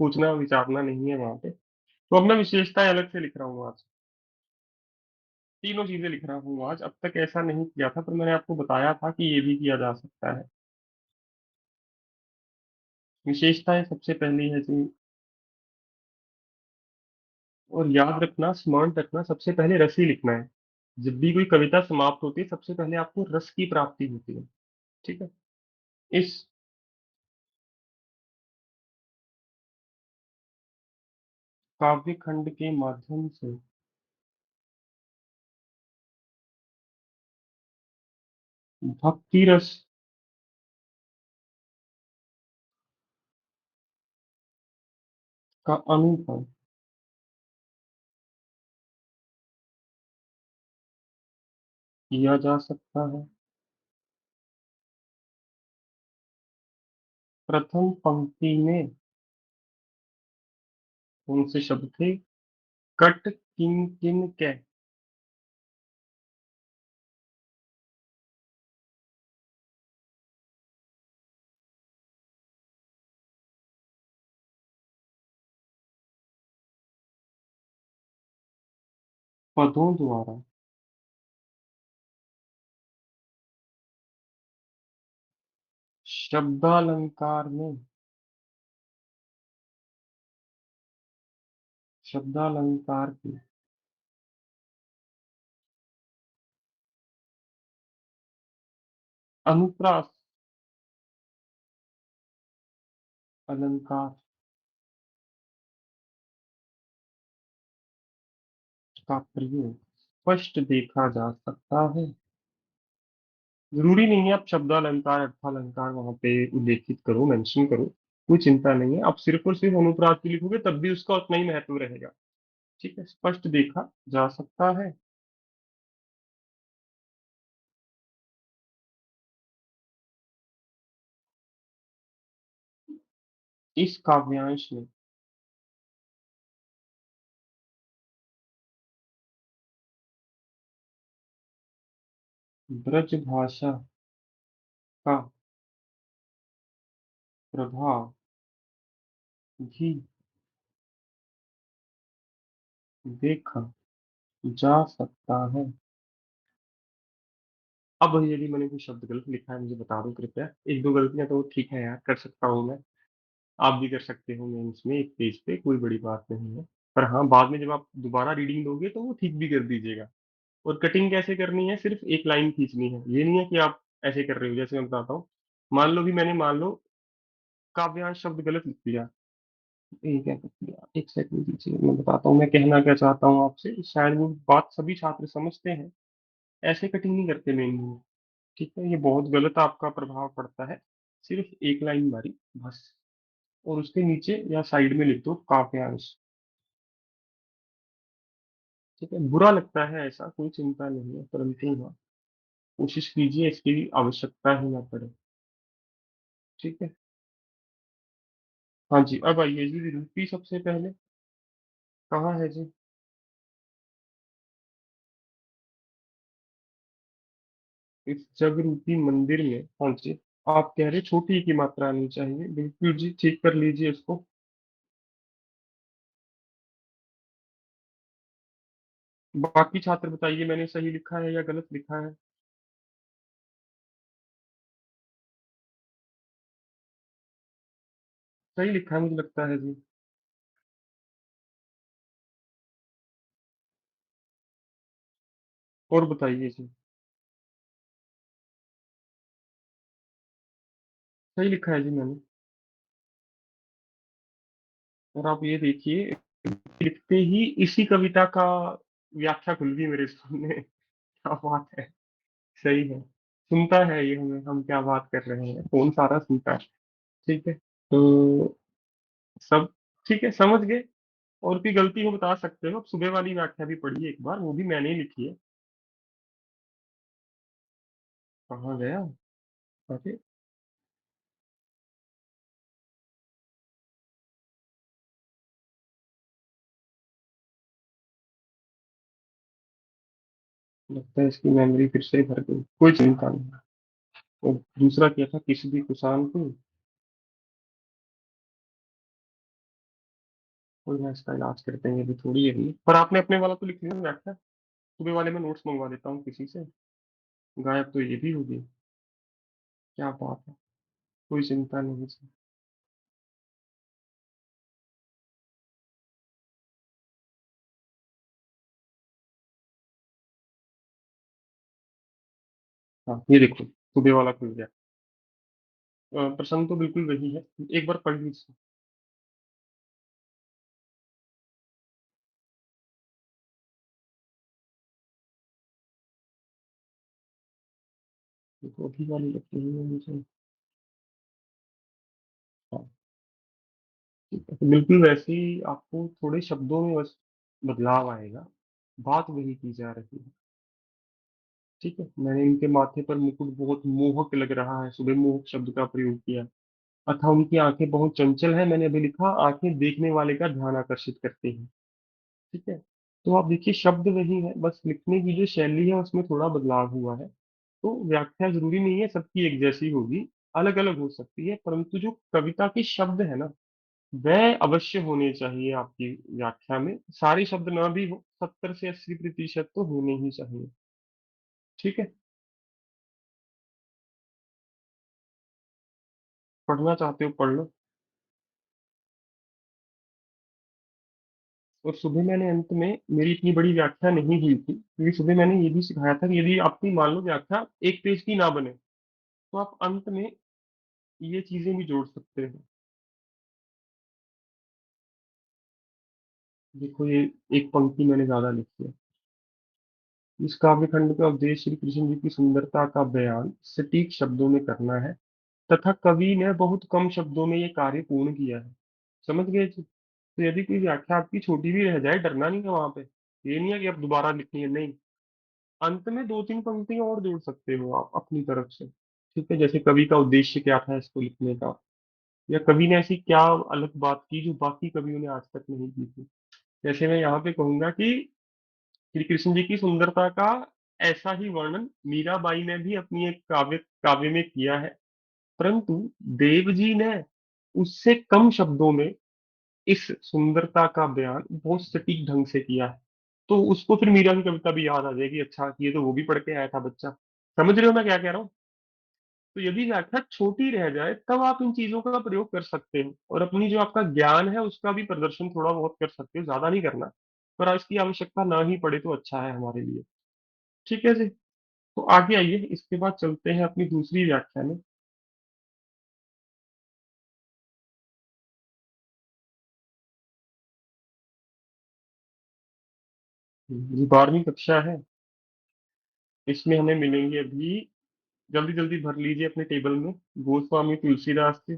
पूछना विचारना नहीं है वहां पे। तो अब मैं विशेषताएं अलग से लिख रहा हूँ आज, तीनों चीजें लिख रहा हूँ आज। अब तक ऐसा नहीं किया था, पर मैंने आपको बताया था कि ये भी किया जा सकता है। विशेषताएं सबसे पहली है जी, और याद रखना, स्मरण रखना, सबसे पहले रस ही लिखना है। जब भी कोई कविता समाप्त होती है, सबसे पहले आपको रस की प्राप्ति होती है। ठीक है। इस काव्य खंड के माध्यम से भक्ति रस का अनुकरण किया जा सकता है। प्रथम पंक्ति में कौन से शब्द थे? कट किन किन कै। पदों द्वारा शब्दालंकार में शब्दालंकार की अनुप्रास अलंकार का प्रयोग स्पष्ट देखा जा सकता है। जरूरी नहीं है आप शब्दालंकार अर्थालंकार वहां पे उल्लेखित करो, मेंशन करो, कोई चिंता नहीं है। आप सिर्फ और सिर्फ अनुप्रास की लिखोगे तब भी उसका उतना ही महत्व रहेगा। ठीक है, स्पष्ट देखा जा सकता है। इस काव्यांश में ब्रज भाषा का प्रभाव भी देखा जा सकता है। अब यदि मैंने कोई शब्द गलत लिखा है मुझे बता दो कृपया। एक दो गलतियां तो ठीक है यार, कर सकता हूँ मैं। आप भी कर सकते हो मेंस में एक पेज पे, कोई बड़ी बात नहीं है। पर हाँ, बाद में जब आप दोबारा रीडिंग दोगे तो वो ठीक भी कर दीजिएगा। और कटिंग कैसे करनी है, सिर्फ एक लाइन खींचनी है। ये नहीं है कि आप ऐसे कर रहे हो जैसे मैं बताता हूँ। मान लो काव्यांश शब्द गलत लिख दिया। ये क्या कर दिया, एक सेकंड दीजिए, मैं बताता हूँ मैं कहना क्या चाहता हूँ आपसे। शायद वो बात सभी छात्र समझते हैं। ऐसे कटिंग नहीं करते मेन में। ठीक है, ये बहुत गलत आपका प्रभाव पड़ता है। सिर्फ एक लाइन मारी बस, और उसके नीचे या साइड में लिख दो काव्यांश। ठीक है, बुरा लगता है ऐसा, कोई चिंता नहीं है, परंतु हाँ, कोशिश कीजिए इसकी आवश्यकता ही ना पड़े। ठीक है। हाँ जी, अब आइए जी रूपी सबसे पहले। कहाँ है जी? इस जग रूपी मंदिर में। हाँ जी, आप कह रहे छोटी की मात्रा आनी चाहिए, बिल्कुल जी, ठीक कर लीजिए इसको। बाकी छात्र बताइए मैंने सही लिखा है या गलत लिखा है? सही लिखा है मुझे लगता है जी। और बताइए जी। सही लिखा है जी मैंने। और आप ये देखिए, लिखते ही इसी कविता का व्याख्या खुल गई मेरे सामने। क्या बात है। सही है, सुनता है ये हमें, हम क्या बात कर रहे हैं, कौन सारा सुनता है। ठीक है, तो सब ठीक है, समझ गए। और भी गलती हो बता सकते हो। अब सुबह वाली व्याख्या भी पढ़िए एक बार, वो भी मैंने ही लिखी है। कहाँ गया? अरे, लगता है इसकी मेमोरी फिर से भर गई, कोई चिंता नहीं। और दूसरा क्या था, किसी भी किसान को। कोई ना, इसका इलाज करते हैं, अभी थोड़ी है। पर आपने अपने वाला तो लिख लिया व्याख्या। सुबह वाले में नोट्स मंगवा देता हूँ किसी से। गायब तो ये भी होगी। क्या बात है, कोई चिंता नहीं सर। हाँ, ये देखो सुबह वाला खुल गया। प्रसंग तो बिल्कुल वही है, एक बार पढ़ लीजिए। देखो अभी वाली लगती है मुझे। हाँ, ठीक है, तो बिल्कुल वैसे ही आपको थोड़े शब्दों में बस बदलाव आएगा, बात वही की जा रही है। ठीक है, मैंने इनके माथे पर मुकुट बहुत मोहक लग रहा है, सुबह मोहक शब्द का प्रयोग किया। अतः उनकी आंखें बहुत चंचल है, मैंने अभी लिखा आंखें देखने वाले का ध्यान आकर्षित करती हैं। ठीक है, तो आप देखिए शब्द वही है, बस लिखने की जो शैली है उसमें थोड़ा बदलाव हुआ है। तो व्याख्या जरूरी नहीं है सबकी एक जैसी होगी, अलग अलग हो सकती है, परंतु जो कविता के शब्द है ना, वह अवश्य होने चाहिए आपकी व्याख्या में। सारे शब्द ना भी हो, 70 से 80% तो होने ही चाहिए। ठीक है, पढ़ना चाहते हो पढ़ लो। और सुबह मैंने अंत में मेरी इतनी बड़ी व्याख्या नहीं हुई थी, क्योंकि सुबह मैंने ये भी सिखाया था कि यदि आपकी मान लो व्याख्या एक पेज की ना बने, तो आप अंत में ये चीजें भी जोड़ सकते हो। देखो ये एक पंक्ति मैंने ज्यादा लिखी है। इस काव्यखंड का उद्देश्य श्री कृष्ण जी की सुंदरता का बयान सटीक शब्दों में करना है, तथा कवि ने बहुत कम शब्दों में ये कार्य पूर्ण किया है। समझ गए जी? तो यदि कोई व्याख्या आपकी छोटी भी रह जाए, डरना नहीं है वहां पे। ये नहीं है कि आप दोबारा लिखनी है, नहीं। अंत में 2-3 पंक्तियां और जोड़ सकते हो आप अपनी तरफ से। ठीक है, जैसे कवि का उद्देश्य क्या था इसको लिखने का, या कवि ने ऐसी क्या अलग बात की जो बाकी कवियों ने आज तक नहीं की थी। जैसे मैं यहाँ पे कहूंगा कि श्री कृष्ण जी की सुंदरता का ऐसा ही वर्णन मीराबाई ने भी अपनी एक काव्य काव्य में किया है, परंतु देव जी ने उससे कम शब्दों में इस सुंदरता का बयान बहुत सटीक ढंग से किया है। तो उसको फिर मीरा की कविता भी याद आ जाएगी, अच्छा ये तो वो भी पढ़ के आया था बच्चा। समझ रहे हो मैं क्या कह रहा हूँ? तो यदि व्याख्या छोटी रह जाए तब आप इन चीजों का प्रयोग कर सकते हो, और अपनी जो आपका ज्ञान है उसका भी प्रदर्शन थोड़ा बहुत कर सकते हो, ज्यादा नहीं करना। पर इसकी आवश्यकता ना ही पड़े तो अच्छा है हमारे लिए। ठीक है जी, तो आगे आइए, इसके बाद चलते हैं अपनी दूसरी व्याख्या में। ये 12वीं कक्षा है, इसमें हमें मिलेंगे अभी, जल्दी जल्दी भर लीजिए अपने टेबल में, गोस्वामी तुलसीदास के।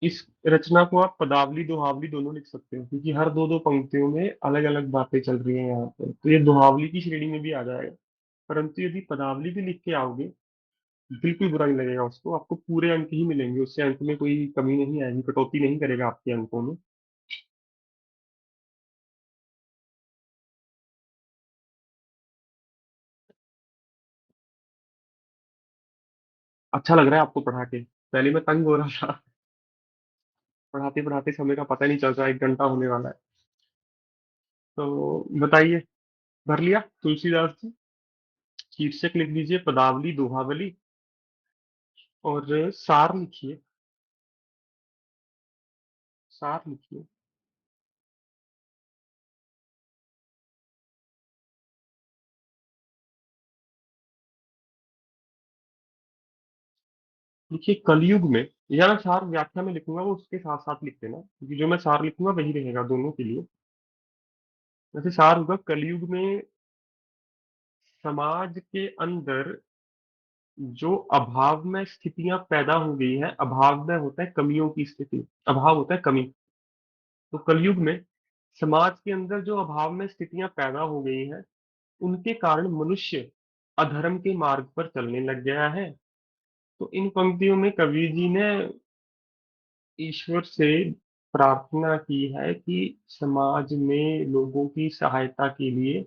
इस रचना को आप पदावली दोहावली दोनों लिख सकते हो, क्योंकि हर दो दो पंक्तियों में अलग अलग बातें चल रही हैं यहाँ पे, तो ये दोहावली की श्रेणी में भी आ जाएगा। परंतु यदि पदावली भी लिख के आओगे, बिल्कुल बुरा नहीं लगेगा उसको, आपको पूरे अंक ही मिलेंगे, उससे अंक में कोई कमी नहीं आएगी, कटौती नहीं करेगा आपके अंकों में। अच्छा लग रहा है आपको पढ़ा के? पहले मैं तंग हो रहा था, पढ़ाते पढ़ाते समय का पता नहीं चल रहा, 1 घंटा होने वाला है। तो बताइए, भर लिया तुलसीदास जी? शीर्षक लिख दीजिए पदावली दोहावली, और सार लिखिए, सार लिखिए। देखिए कलयुग में, या मैं सार व्याख्या में लिखूंगा वो उसके साथ साथ लिख देना, क्योंकि जो मैं सार लिखूंगा वही रहेगा दोनों के लिए। जैसे सार होगा, कलयुग में समाज के अंदर जो अभाव में स्थितियां पैदा हो गई हैं, अभाव में होता है कमियों की स्थिति, अभाव होता है कमी। तो कलयुग में समाज के अंदर जो अभाव में स्थितियां पैदा हो गई हैं, उनके कारण मनुष्य अधर्म के मार्ग पर चलने लग गया है। तो इन पंक्तियों में कवि जी ने ईश्वर से प्रार्थना की है कि समाज में लोगों की सहायता के लिए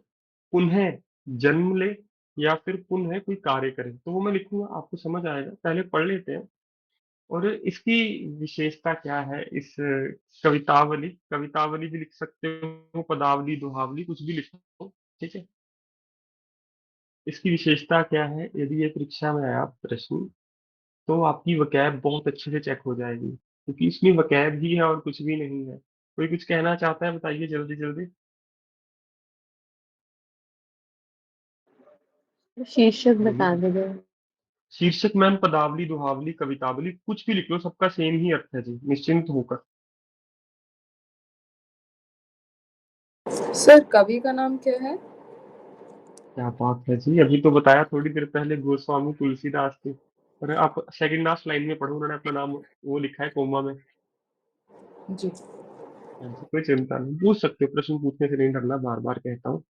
पुनः जन्म ले, या फिर पुनः कोई कार्य करे। तो वो मैं लिखूंगा, आपको समझ आएगा, पहले पढ़ लेते हैं। और इसकी विशेषता क्या है, इस कवितावली, कवितावली भी लिख सकते हो, पदावली दोहावली कुछ भी लिखो। ठीक है, इसकी विशेषता क्या है, यदि ये परीक्षा में आया प्रश्न, तो आपकी वकैब बहुत अच्छे से चेक हो जाएगी, क्योंकि इसमें वकैब ही है और कुछ भी नहीं है। कोई कुछ कहना चाहता है, बताइए जल्दी जल्दी। शीर्षक बोलिए। बता दीजिए। शीर्षक मैम पदावली दोहावली कवितावली कुछ भी लिख लो, सबका सेम ही अर्थ है जी, निश्चिंत होकर। सर कवि का नाम क्या है? क्या बात है जी, अभी तो बताया थोड़ी देर पहले गोस्वामी तुलसीदास थे। और आप सेकंड लास्ट लाइन में पढ़ो, उन्होंने अपना नाम वो लिखा है कोमा में। जी। हाँ जी, कोई चिंता नहीं, पूछ सकते हो, प्रश्न पूछने से नहीं डरना, बार बार कहता हूँ।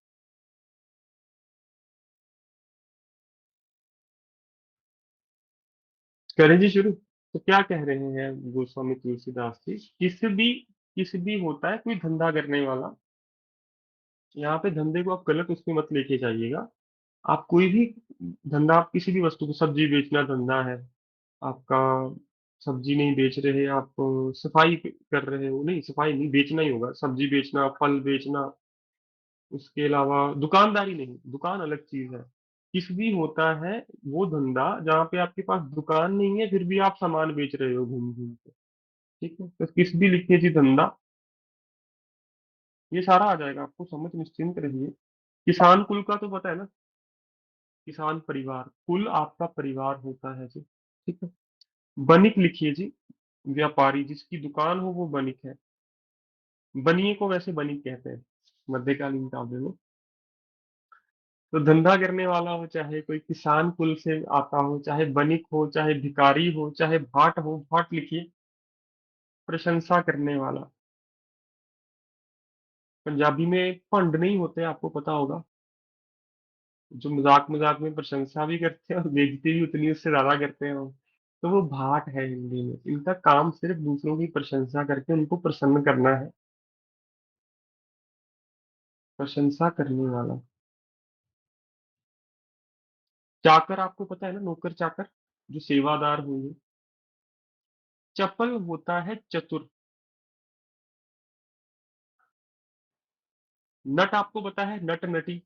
करें जी शुरू। तो क्या कह रहे हैं गोस्वामी तुलसीदास जी, किस भी होता है कोई धंधा करने वाला। यहाँ पे धंधे को आप गलत उसमें मत लेके जाइएगा। आप कोई भी धंधा, आप किसी भी वस्तु को, सब्जी बेचना धंधा है आपका, सब्जी नहीं बेच रहे आप, सफाई कर रहे हो, नहीं सफाई नहीं, बेचना ही होगा, सब्जी बेचना, फल बेचना, उसके अलावा दुकानदारी नहीं, दुकान अलग चीज है। किस भी होता है वो धंधा जहाँ पे आपके पास दुकान नहीं है फिर भी आप सामान बेच रहे हो घूम घूम के। ठीक है, तो किस भी लिखिए जी धंधा, ये सारा आ जाएगा आपको समझ, निश्चिंत रहिए। किसान कुल का तो पता है ना, किसान परिवार, कुल आपका परिवार होता है जी। ठीक है। बनिक लिखिए जी, व्यापारी, जिसकी दुकान हो वो बनिक है। बनिए को वैसे बनिक कहते हैं मध्यकालीन काव्य में। तो धंधा करने वाला हो, चाहे कोई किसान कुल से आता हो, चाहे बनिक हो, चाहे भिखारी हो, चाहे भाट हो, भाट लिखिए प्रशंसा करने वाला। पंजाबी में भंड नहीं होते, आपको पता होगा, जो मजाक मजाक में प्रशंसा भी करते हैं और बेइज्जती भी उतनी उससे ज्यादा करते हैं वो, तो वो भाट है हिंदी में। इनका काम सिर्फ दूसरों की प्रशंसा करके उनको प्रसन्न करना है, प्रशंसा करने वाला। चाकर आपको पता है ना, नौकर चाकर, जो सेवादार होंगे। चपल होता है चतुर। नट आपको पता है, नट नटी,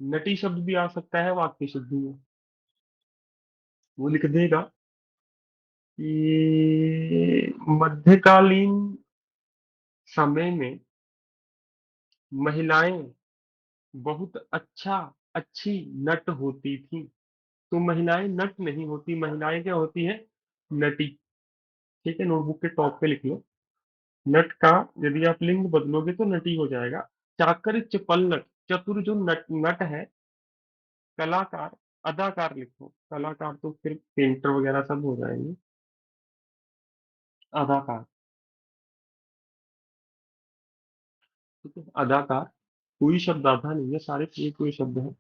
नटी शब्द भी आ सकता है वाक्य शुद्धि में। वो लिख देगा कि मध्यकालीन समय में महिलाएं बहुत अच्छी नट होती थी। तो महिलाएं नट नहीं होती, महिलाएं क्या होती है, नटी। ठीक है, नोटबुक के टॉप पे लिख लो। नट का यदि आप लिंग बदलोगे तो नटी हो जाएगा। चाकर चपल नट, चतुर जो नट नट है। कलाकार, अदाकार लिखो, कलाकार तो फिर पेंटर वगैरह सब हो जाएंगे। अदाकार, ठीक है, अदाकार। कोई शब्द आधा नहीं है, सारे एक कोई शब्द है।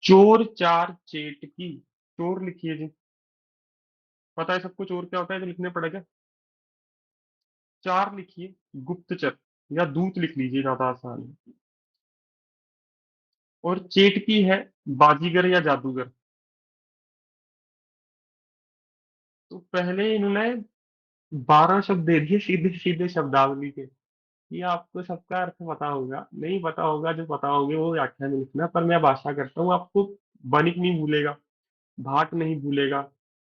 चोर चार चेटकी, चोर लिखिए जी, पता है सबको चोर क्या होता है, तो लिखने पड़ेगा। चार लिखिए गुप्तचर, या दूत लिख लीजिए, ज्यादा आसान है। और चेटकी है बाजीगर या जादूगर। तो पहले इन्होंने 12 शब्द दे दिए सीधे सीधे शब्दावली के। ये आपको सबका अर्थ पता होगा, नहीं पता होगा, जो पता होंगे वो व्याख्या में लिखना, पर मैं अब आशा करता हूँ आपको बनिक नहीं भूलेगा, भाट नहीं भूलेगा।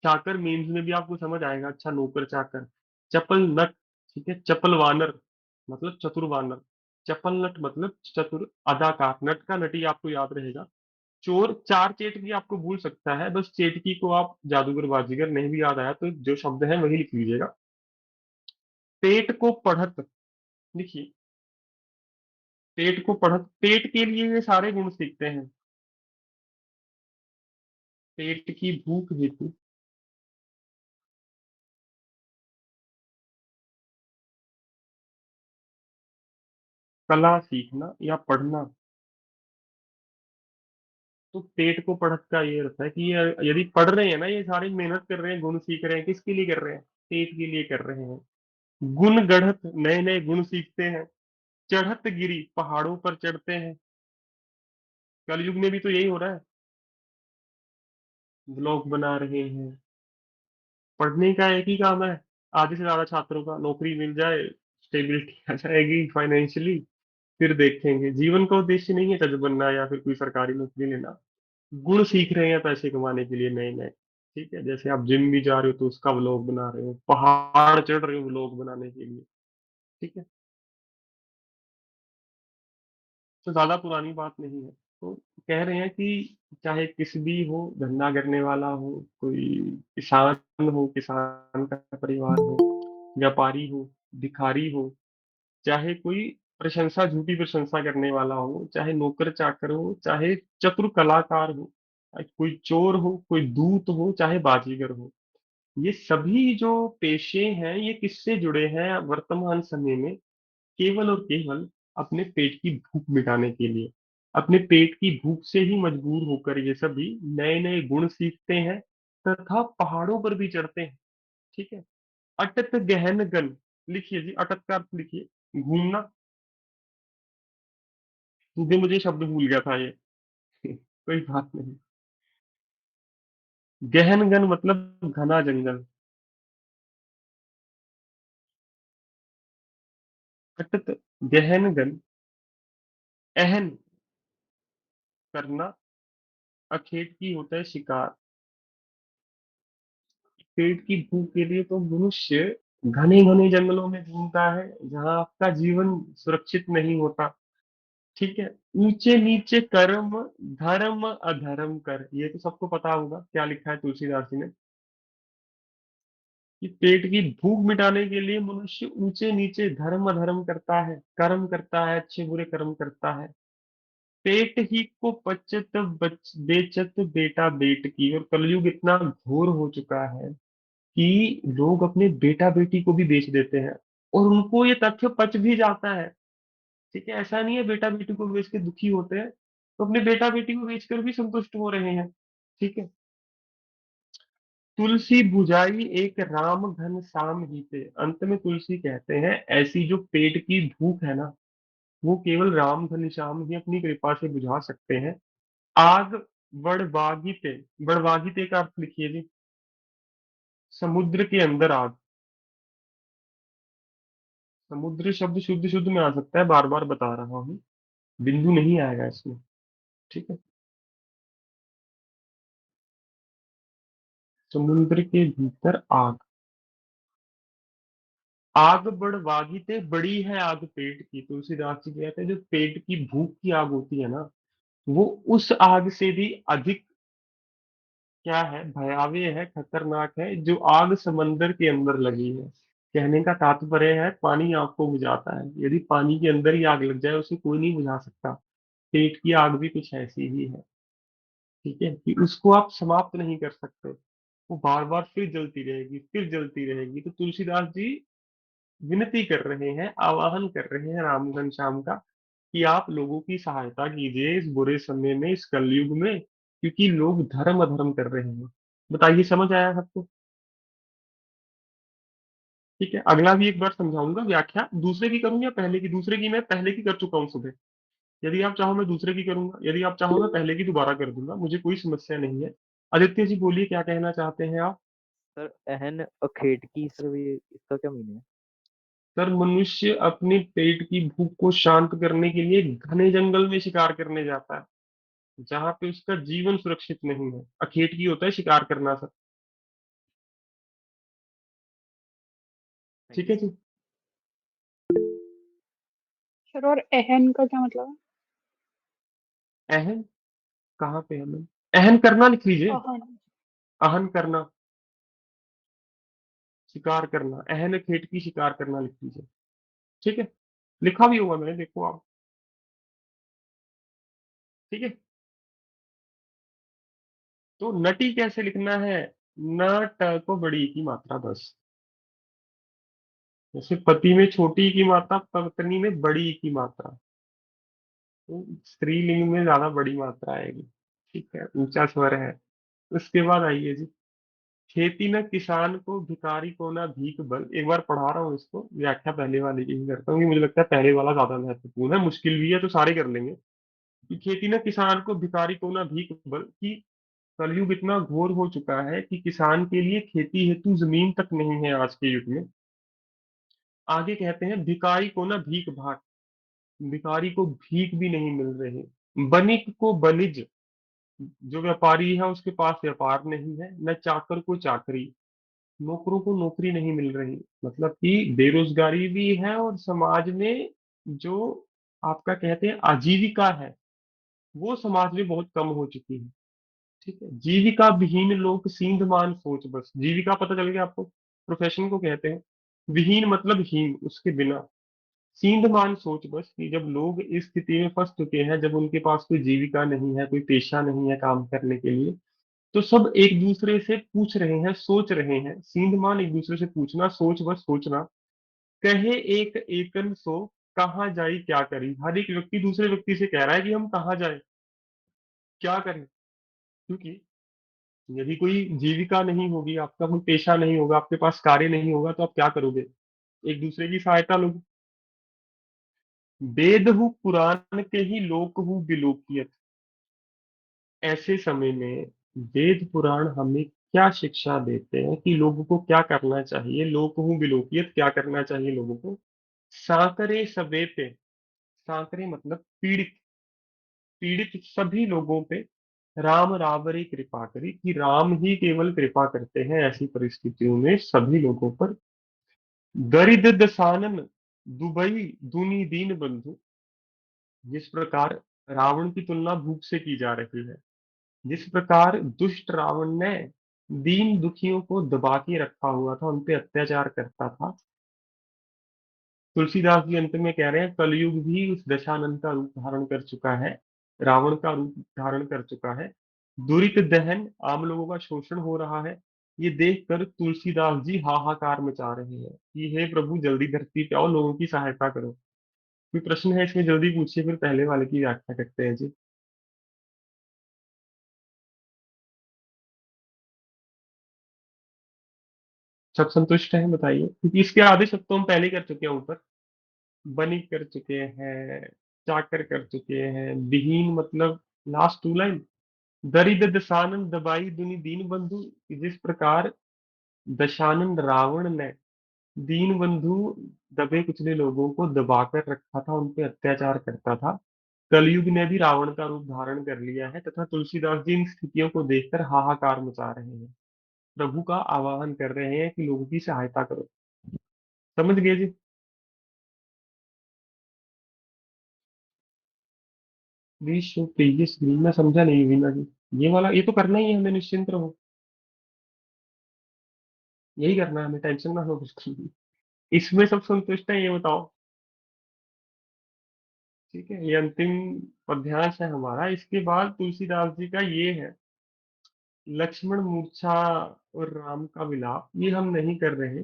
चाकर मीम्स में भी आपको समझ आएगा, अच्छा नौकर चाकर। चपल नट, ठीक है, चपल वानर मतलब चतुर वानर। चपल नट मतलब चतुर अदाकार, नट का नटी आपको याद रहेगा। चोर चार चेटकी आपको भूल सकता है, बस चेटकी को आप जादूगर बाजीगर नहीं भी याद आया तो जो शब्द है वही लिख लीजिएगा। पेट को पढ़त लिखिए, पेट को पढ़त, पेट के लिए ये सारे गुण सीखते हैं। पेट की भूख हेतु, कला सीखना या पढ़ना। तो पेट को पढ़त का ये अर्थ है कि ये यदि पढ़ रहे हैं ना, ये सारी मेहनत कर रहे हैं, गुण सीख रहे हैं, किसके लिए कर रहे हैं, पेट के लिए कर रहे हैं। गुण गढ़त, नए नए गुण सीखते हैं। चढ़त गिरी, पहाड़ों पर चढ़ते हैं। कलयुग में भी तो यही हो रहा है, ब्लॉग बना रहे हैं। पढ़ने का एक ही काम है, आधे से ज्यादा छात्रों का नौकरी मिल जाए, स्टेबिलिटी आ जाएगी फाइनेंशियली, फिर देखेंगे। जीवन का उद्देश्य नहीं है जज बनना या फिर कोई सरकारी नौकरी लेना। गुण सीख रहे हैं पैसे कमाने के लिए नए नए। ठीक है, जैसे आप जिम भी जा रहे हो तो उसका व्लॉग बना रहे हो, पहाड़ चढ़ रहे हो व्लॉग बनाने के लिए। ठीक है, तो ज्यादा पुरानी बात नहीं है। तो कह रहे हैं कि चाहे किस भी हो, धंधा करने वाला हो, कोई किसान हो, किसान का परिवार हो, व्यापारी हो, भिखारी हो, चाहे कोई प्रशंसा, झूठी प्रशंसा करने वाला हो, चाहे नौकर चाकर हो, चाहे चतुर कलाकार हो, कोई चोर हो, कोई दूत हो, चाहे बाजीगर हो, ये सभी जो पेशे हैं ये किससे जुड़े हैं वर्तमान समय में? केवल और केवल अपने पेट की भूख मिटाने के लिए। अपने पेट की भूख से ही मजबूर होकर ये सभी नए नए गुण सीखते हैं तथा पहाड़ों पर भी चढ़ते हैं। ठीक है। अटत गहन गन, लिखिए जी, अटत का अर्थ लिखिए, घूमना। क्योंकि मुझे शब्द भूल गया था ये। कोई बात नहीं। गहन गन मतलब घना जंगल। अटत गहन गन, अहन करना, अखेट की होता है शिकार। पेट की भूख के लिए तो मनुष्य घने घने जंगलों में घूमता है जहां आपका जीवन सुरक्षित नहीं होता। ठीक है। ऊंचे नीचे कर्म, धर्म अधर्म कर, ये तो सबको पता होगा क्या लिखा है तुलसीदास जी ने, कि पेट की भूख मिटाने के लिए मनुष्य ऊंचे नीचे धर्म अधर्म करता है, कर्म करता है, अच्छे बुरे कर्म करता है। पेट ही को पचत बेचत बेटा बेट की, और कलयुग इतना घोर हो चुका है कि लोग अपने बेटा बेटी को भी बेच देते हैं, और उनको ये तथ्य पच भी जाता है। ठीक है। ऐसा नहीं है बेटा बेटी को बेच के दुखी होते हैं, तो अपने बेटा बेटी को बेचकर भी संतुष्ट हो रहे हैं। ठीक है। तुलसी बुझाई एक राम घन श्याम ही पे, अंत में तुलसी कहते हैं ऐसी जो पेट की भूख है ना, वो केवल राम घन श्याम ही अपनी कृपा से बुझा सकते हैं। आग बड़बागिते, बड़बागिते का अर्थ लिखिए जी, समुद्र के अंदर आग। समुद्र शब्द शुद्ध शुद्ध में आ सकता है, बार बार बता रहा हूँ, बिंदु नहीं आएगा इसमें। ठीक है। समुद्र के भीतर आग। आग बढ़वागिते, बड़ी है आग पेट की, तुलसीदास जी कहते हैं जो पेट की भूख की आग होती है ना, वो उस आग से भी अधिक क्या है, भयावह है, खतरनाक है, जो आग समंदर के अंदर लगी है। कहने का तात्पर्य है पानी आग को बुझाता है, यदि पानी के अंदर ही आग लग जाए उसे कोई नहीं बुझा सकता। पेट की आग भी कुछ ऐसी ही है। ठीक है, कि उसको आप समाप्त नहीं कर सकते, वो बार बार फिर जलती रहेगी, फिर जलती रहेगी। तो तुलसीदास जी विनती कर रहे हैं, आवाहन कर रहे हैं राम घनश्याम का, कि आप लोगों की सहायता कीजिए इस बुरे समय में, इस कलयुग में, क्योंकि लोग धर्म अधर्म कर रहे हैं। बताइए, समझ आया सबको? ठीक है। अगला भी एक बार समझाऊंगा, व्याख्या दूसरे की करूं या पहले की? दूसरे की मैं पहले की कर चुका हूँ सुबह। यदि आप चाहो मैं दूसरे की करूंगा, यदि आप चाहो मैं पहले की दोबारा कर दूंगा, मुझे कोई समस्या नहीं है। आदित्य जी बोलिए, क्या कहना चाहते हैं आप? सर अहन अखेटकी, सर ये इसका क्या मीनिंग है? सर, मनुष्य अपने पेट की भूख को शांत करने के लिए घने जंगल में शिकार करने जाता है जहां पे उसका जीवन सुरक्षित नहीं है। अखेट की होता है शिकार करना सर। थैंक ठीक यू है सर। जी। सर और एहन का क्या मतलब है? अहन कहाँ पे है? मैं अहन करना लिख लीजिए। अहन। अहन करना, शिकार करना, अहन खेट की शिकार करना लिख लीजिए। ठीक है। लिखा भी होगा मैंने, देखो आप। ठीक है। तो नटी कैसे लिखना है? न ट को बड़ी की मात्रा 10। जैसे पति में छोटी की मात्रा, पत्नी में बड़ी की मात्रा, तो स्त्रीलिंग में ज्यादा बड़ी मात्रा आएगी। ठीक है, ऊंचा स्वर है। उसके बाद आइए जी, खेती न किसान को, भिखारी को ना भीख बल। एक बार पढ़ा रहा हूँ इसको, व्याख्या पहले वाले की ही करता हूँ, कि मुझे लगता है पहले वाला ज्यादा महत्वपूर्ण है, मुश्किल भी है तो सारे कर लेंगे। कि खेती न किसान को, भिखारी को ना भीख बल, कि कलयुग इतना घोर हो चुका है कि किसान के लिए खेती हेतु जमीन तक नहीं है आज के युग में। आगे कहते हैं भिखारी को ना भीख भाट, भिखारी को भीख भी नहीं मिल रही। बनिक को बनिज, जो व्यापारी है उसके पास व्यापार नहीं है। न चाकर को चाकरी, नौकरों को नौकरी नहीं मिल रही। मतलब कि बेरोजगारी भी है, और समाज में जो आपका कहते हैं आजीविका है, वो समाज में बहुत कम हो चुकी है। ठीक है। जीविका विहीन लोग सींधमान सोच बस, जीविका पता चल गया आपको, प्रोफेशन को कहते हैं। विहीन मतलब हीन, उसके बिना। सींधमान सोच बस कि जब लोग इस स्थिति में फंस चुके हैं, जब उनके पास कोई जीविका नहीं है, कोई पेशा नहीं है काम करने के लिए, तो सब एक दूसरे से पूछ रहे हैं, सोच रहे हैं। सींधमान एक दूसरे से पूछना, सोच बस सोचना। कहे एक एकन सो, कहाँ जाई क्या करी। हर एक व्यक्ति दूसरे व्यक्ति से कह रहा है कि हम कहाँ जाए, क्या करें। क्योंकि यदि कोई जीविका नहीं होगी, आपका कोई पेशा नहीं होगा, आपके पास कार्य नहीं होगा, तो आप क्या करोगे? एक दूसरे की सहायता लोगे। वेद हूँ पुराण के ही लोक हूँ विलोकियत। ऐसे समय में वेद पुराण हमें क्या शिक्षा देते हैं कि लोगों को क्या करना चाहिए? लोक हूँ विलोकियत, क्या करना चाहिए लोगों को? साकरे सबे पे, साकरे मतलब पीड़ित, पीड़ित सभी लोगों पे राम रावरी कृपा करी, कि राम ही केवल कृपा करते हैं ऐसी परिस्थितियों में सभी लोगों पर। दरिद्र दसानन दुबई दुनी दीन बंधु। जिस प्रकार रावण की तुलना भूख से की जा रही है, जिस प्रकार दुष्ट रावण ने दीन दुखियों को दबा के रखा हुआ था, उन पे अत्याचार करता था, तुलसीदास जी अंत में कह रहे हैं कलयुग भी उस दशानन का रूप धारण कर चुका है, रावण का रूप धारण कर चुका है। दुरित दहन, आम लोगों का शोषण हो रहा है। ये देखकर तुलसीदास जी हाहाकार मचा रहे हैं कि हे प्रभु जल्दी धरती पे आओ, लोगों की सहायता करो। कोई प्रश्न है इसमें? जल्दी पूछिए, फिर पहले वाले की व्याख्या करते हैं जी। सब संतुष्ट हैं बताइए, क्योंकि इसके आधे शब्द तो हम पहले कर चुके हैं ऊपर। बनिक कर चुके हैं, चाकर कर चुके हैं, विहीन मतलब लास्ट टू लाइन। दरिद्र दशानन दबाई दुनि दीन बंधु, कि जिस प्रकार दशानन रावण ने दीन बंधु दबे कुचले लोगों को दबाकर रखा था, उन पे अत्याचार करता था। कलयुग ने भी रावण का रूप धारण कर लिया है, तथा तुलसीदास जी इन स्थितियों को देखकर हाहाकार मचा रहे हैं, प्रभु का आवाहन कर रहे हैं कि लोगों की सहायता करो। समझ गए जी? विश्व प्रिय श्री, मैं समझा नहीं वीना जी। ये वाला ये तो करना ही है हमें, निश्चिंत रहो, यही करना है हमें, टेंशन ना लो बिल्कुल भी। इसमें सब संतुष्ट है, ये बताओ? ठीक है, ये अंतिम अध्याय है हमारा। इसके बाद तुलसीदास जी का ये है लक्ष्मण मूर्छा और राम का विलाप। ये हम नहीं कर रहे।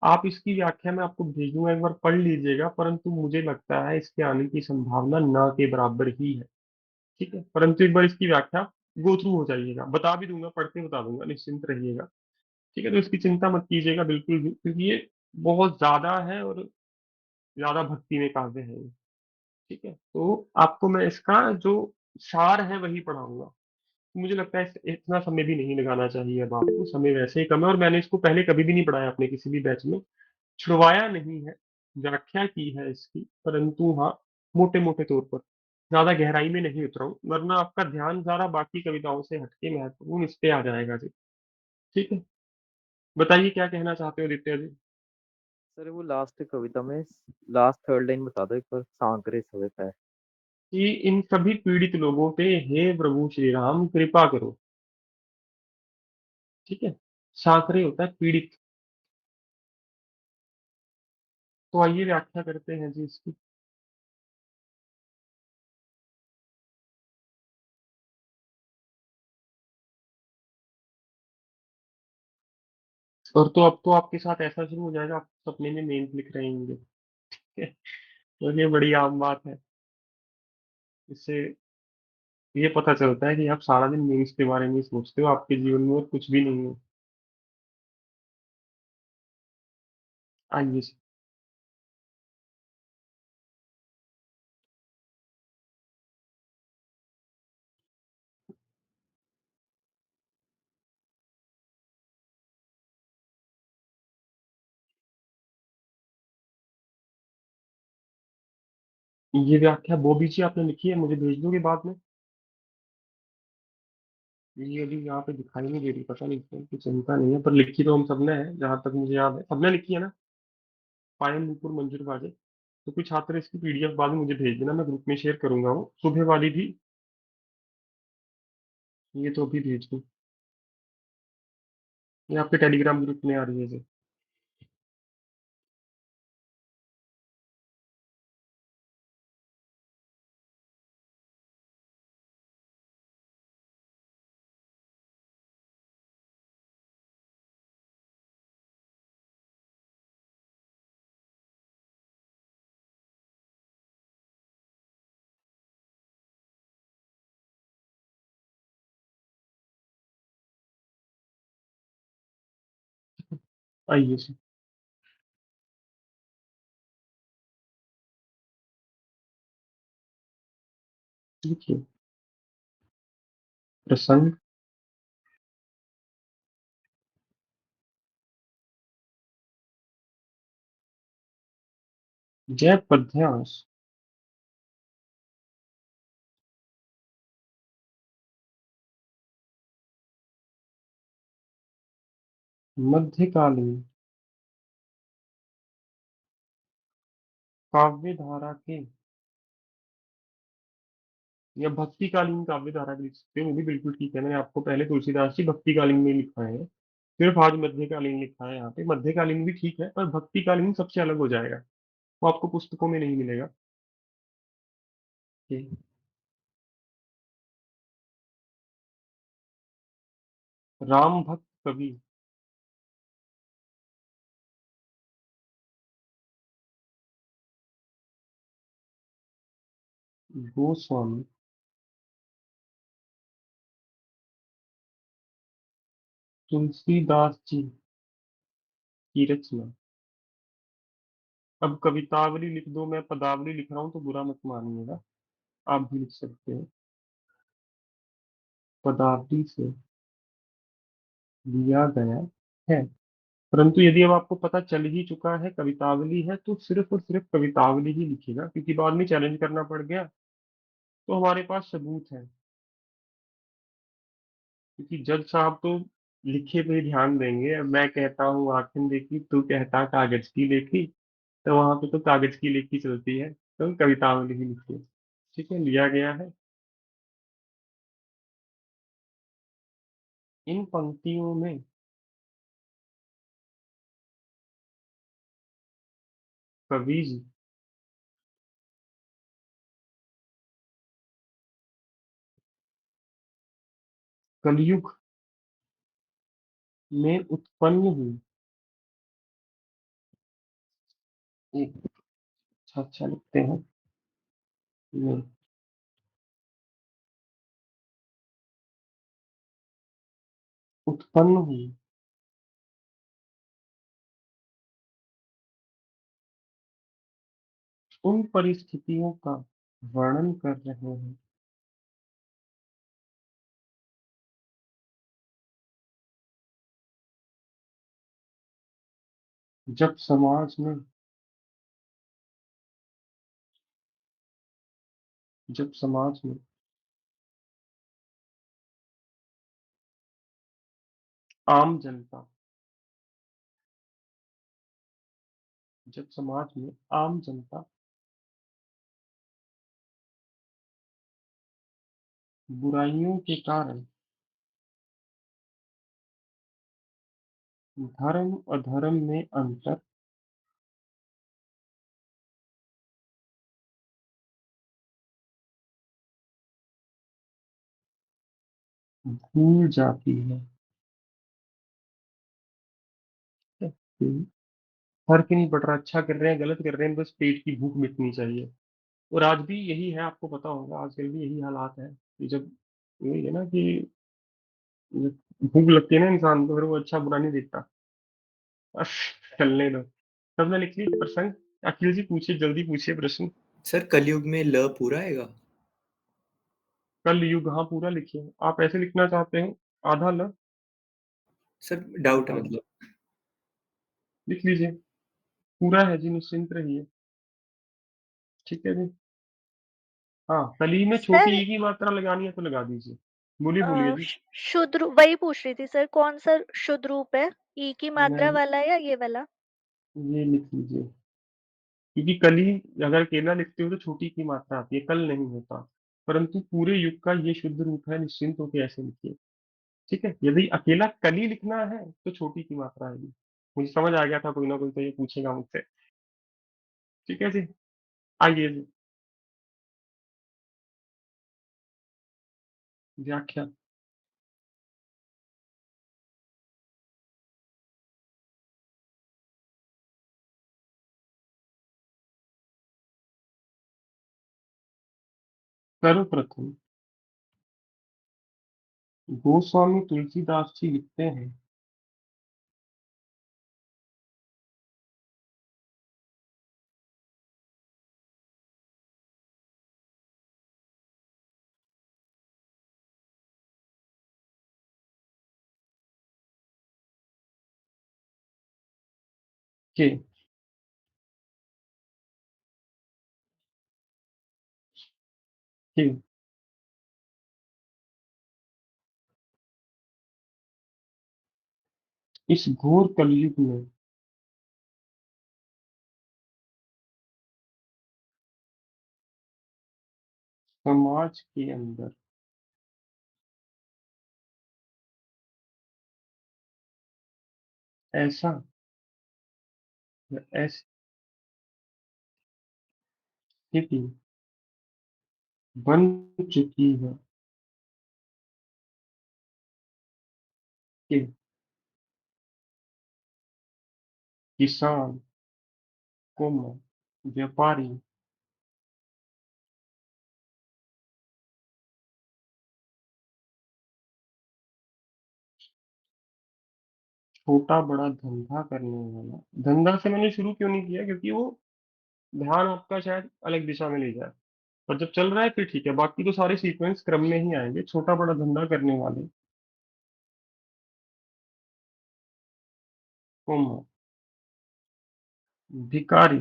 आप इसकी व्याख्या मैं आपको भेजूंगा, एक बार पढ़ लीजिएगा, परंतु मुझे लगता है इसके आने की संभावना न के बराबर ही है। ठीक है, परंतु एक बार इसकी व्याख्या गो थ्रू हो जाइएगा, बता भी दूंगा, पढ़ के बता दूंगा, निश्चिंत रहिएगा। ठीक है, तो इसकी चिंता मत कीजिएगा बिल्कुल भी, क्योंकि ये बहुत ज्यादा है और ज्यादा भक्ति में काव्य है ये। ठीक है, तो आपको मैं इसका जो सार है वही पढ़ाऊंगा। मुझे लगता है इतना समय भी नहीं लगाना चाहिए, अब आपको समय वैसे ही कम है, और मैंने इसको पहले कभी भी नहीं पढ़ाया अपने किसी भी बैच में, छुड़वाया नहीं है, व्याख्या की है इसकी, परंतु हाँ मोटे मोटे तौर पर, ज्यादा गहराई में नहीं उतरा हूं, वरना आपका ध्यान सारा बाकी कविताओं से हटके महत्वपूर्ण इस पे आ जाएगा जी। ठीक है, बताइए क्या कहना चाहते हो दित्या जी? सर वो लास्ट कविता में लास्ट थर्ड लाइन बता दो एक बार, सांकरे सवेत है। कि इन सभी पीड़ित लोगों पे हे प्रभु श्री राम कृपा करो। ठीक है, साकरे होता है पीड़ित। तो आइए व्याख्या करते हैं जी इसकी। और तो अब तो आपके साथ ऐसा शुरू हो जाएगा, आप सपने में मेंस लिख रहे होंगे। तो ये बड़ी आम बात है। इससे ये पता चलता है कि आप सारा दिन मेंस के बारे में ही सोचते हो, आपके जीवन में और कुछ भी नहीं है। आइए। ये व्याख्या बॉबी जी आपने लिखी है, मुझे भेज दोगे बाद में? ये अभी यहाँ पे दिखाई नहीं दे रही, पता नहीं क्यों, कुछ चिंता नहीं है, पर लिखी तो हम सबने है, जहां तक मुझे याद है सबने लिखी है ना। पायल नुपुर मंजूर बाजे। तो कुछ छात्र इसकी पीडीएफ बाद में मुझे भेज देना, मैं ग्रुप में शेयर करूंगा, वो सुबह वाली भी। ये तो अभी भेज दूँ, ये आपके टेलीग्राम ग्रुप में आ रही है जी। आइए जी। देखिए, प्रसंग जय पद्यांश मध्यकालीन काव्य धारा के या भक्तिकालीन काव्य धारा के लिख सकते हैं, वो भी बिल्कुल ठीक है। मैंने आपको पहले तुलसीदास जी भक्तिकालीन में लिखा है, सिर्फ आज मध्यकालीन लिखा है। यहाँ पे मध्यकालीन भी ठीक है, पर भक्तिकालीन सबसे अलग हो जाएगा, वो आपको पुस्तकों में नहीं मिलेगा। ठीक। राम भक्त कवि गोस्वामी तुलसीदास जी की रचना। अब कवितावली लिख दो, मैं पदावली लिख रहा हूँ तो बुरा मत मानिएगा, आप भी लिख सकते हैं। पदावली से लिया गया है, परंतु यदि अब आपको पता चल ही चुका है कवितावली है, तो सिर्फ और सिर्फ कवितावली ही लिखिएगा, क्योंकि बाद में चैलेंज करना पड़ गया तो हमारे पास सबूत है। क्योंकि जज साहब तो लिखे पे ही ध्यान देंगे। अब मैं कहता हूँ आखिन देखी, तू कहता कागज की लेखी, तो वहां पे तो कागज की लेखी चलती है, तो कवितावली ही लिखिए। ठीक है, लिया गया है। इन पंक्तियों में कवि जी कलयुग में उत्पन्न हुई एक, अच्छा अच्छा लिखते हैं, में उत्पन्न हुई उन परिस्थितियों का वर्णन कर रहे हैं जब समाज में जब समाज में आम जनता जब समाज में आम जनता बुराइयों के कारण धर्म अधर्म में अंतर भूल जाती है। हम्म, फर्क ही नहीं पड़ रहा, अच्छा कर रहे हैं गलत कर रहे हैं, बस पेट की भूख मिटनी चाहिए। और आज भी यही है, आपको पता होगा आजकल भी यही हालात है कि जब यही है ना कि जब भूख लगती है ना इंसान को, फिर वो अच्छा बुरा नहीं देखता, बस चलने दो। सबने लिख ली प्रसंग? अखिल जी पूछिए, जल्दी पूछिए प्रश्न। सर कलयुग में ल पूरा आएगा? कल युग, हाँ पूरा लिखिए। आप ऐसे लिखना चाहते हैं आधा ल? सर डाउट है हाँ मतलब। लिख लीजिए, पूरा है जी, निश्चिंत रहिए। ठीक है जी। हाँ, कली में छोटी सर ई की मात्रा लगानी है तो लगा दीजिए। बोलिए बोलिए जी। शुद्ध रूप वही पूछ रही थी सर, कौन सा शुद्ध रूप है? ई की मात्रा नहीं, वाला या ये वाला? ये लिख लीजिए, क्योंकि कली अगर केला लिखते हो तो छोटी की मात्रा आती है, कल नहीं होता। परंतु पूरे युग का ये शुद्ध रूप है, निश्चिंत होकर ऐसे लिखिए। ठीक है, यदि अकेला कली लिखना है तो छोटी की मात्रा आएगी। मुझे समझ आ गया था कोई ना कोई तो ये पूछेगा मुझसे। ठीक है जी, आइए जी। व्याख्या। सर्वप्रथम गोस्वामी तुलसीदास जी लिखते हैं के के इस घोर कलयुग में समाज के अंदर ऐसा या ऐसी स्थिति बन चुकी है कि किसान, कौम, व्यापारी छोटा बड़ा धंधा करने वाला, धंधा से मैंने शुरू क्यों नहीं किया, क्योंकि वो ध्यान आपका शायद अलग दिशा में ले जाए। पर जब चल रहा है फिर ठीक है, बाकी तो सारे सीक्वेंस क्रम में ही आएंगे। छोटा बड़ा धंधा करने वाले, कौम, भिखारी,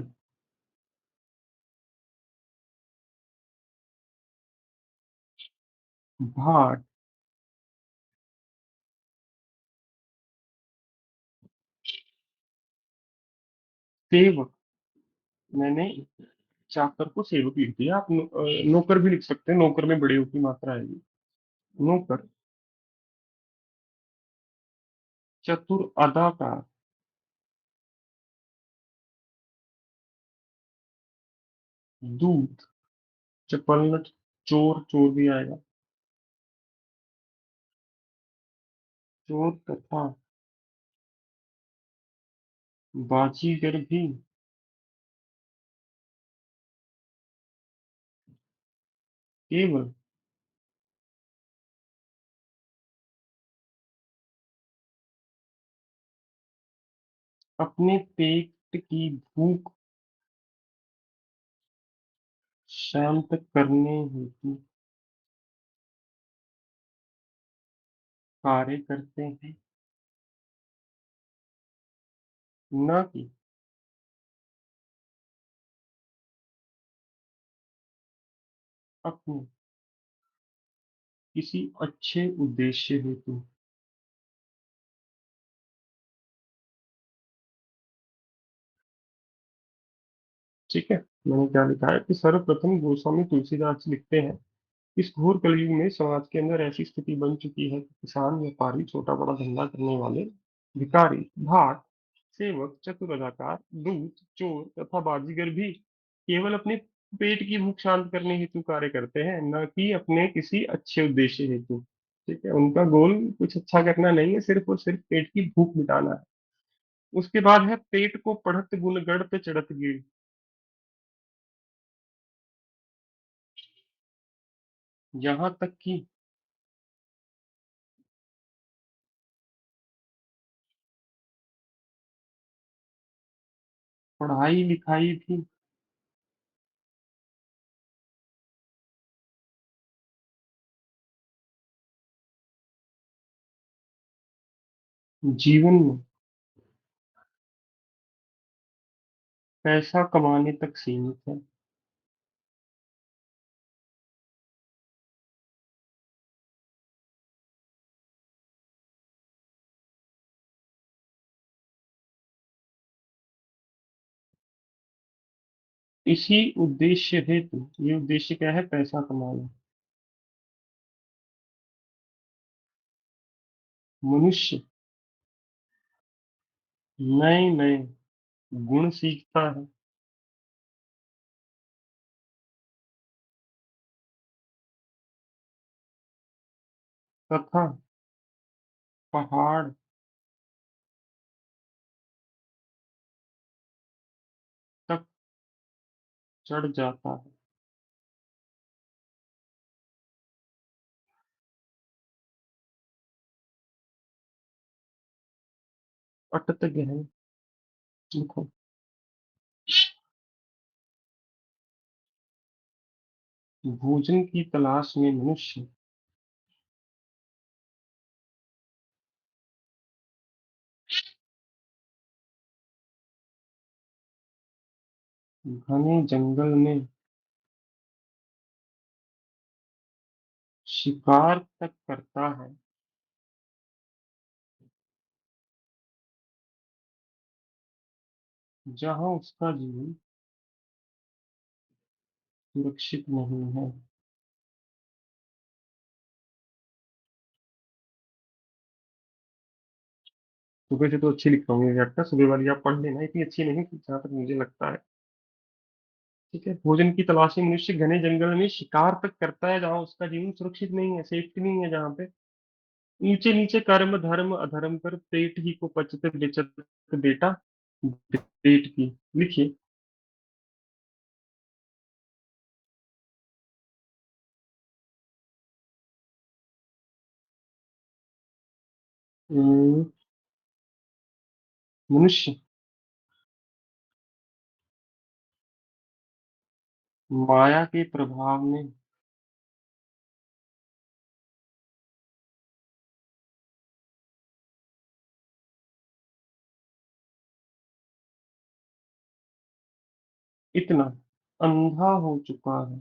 भाट, सेवक। मैंने चाकर को सेवक लिख दिया, आप नौकर भी लिख सकते हैं, नौकर में बड़े की मात्रा आएगी। नौकर, चतुर अदाकार, दूत, चपलट, चोर, चोर भी आएगा, चोर तथा बाजीगर भी केवल अपने पेट की भूख शांत करने हेतु कार्य करते हैं, न कि अपने किसी अच्छे उद्देश्य हेतु। ठीक है, मैंने क्या लिखा है कि सर्वप्रथम गोस्वामी तुलसीदास जी लिखते हैं, इस घोर कलयुग में समाज के अंदर ऐसी स्थिति बन चुकी है कि किसान, व्यापारी, छोटा बड़ा धंधा करने वाले, भिखारी, भाट, सेवक, चतुर अदाकार, दूत, चोर तथा बाजीगर भी केवल अपने पेट की भूख शांत करने हेतु कार्य करते हैं, न कि अपने किसी अच्छे उद्देश्य हेतु। ठीक है, उनका गोल कुछ अच्छा करना नहीं है, सिर्फ और सिर्फ पेट की भूख मिटाना है। उसके बाद है पेट को पढ़त गुण गढ़त चढ़त गिर। यहाँ तक कि पढ़ाई लिखाई भी जीवन में पैसा कमाने तक सीमित है। इसी उद्देश्य हेतु, ये उद्देश्य क्या है, पैसा कमाना, मनुष्य नए नए गुण सीखता है तथा पहाड़ तक चढ़ जाता है। अटत गहन, देखो, भोजन की तलाश में मनुष्य घने जंगल में शिकार तक करता है। जहां उसका जीवन सुरक्षित नहीं है। सुबह से तो अच्छी लिख रहा हूँ ये व्याख्या, सुबह वाली आप पढ़ लेना, इतनी अच्छी नहीं थी जहाँ तक मुझे लगता है। ठीक है, भोजन की तलाश में मनुष्य घने जंगल में शिकार तक करता है जहां उसका जीवन सुरक्षित नहीं है, सेफ्टी नहीं है जहाँ पे। ऊंचे नीचे कर्म धर्म अधर्म कर, पेट ही को पचत बेचत बेटा पेट की। लिखिए। हम्म, मनुष्य माया के प्रभाव में इतना अंधा हो चुका है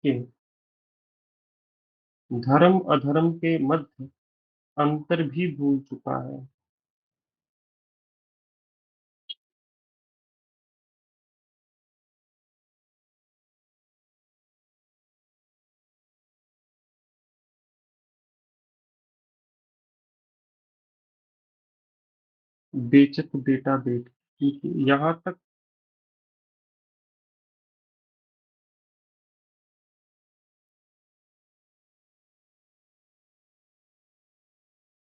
कि धर्म अधर्म के मध्य अंतर भी भूल चुका है। बेचत बेटा बेट। ठीक है, यहाँ तक।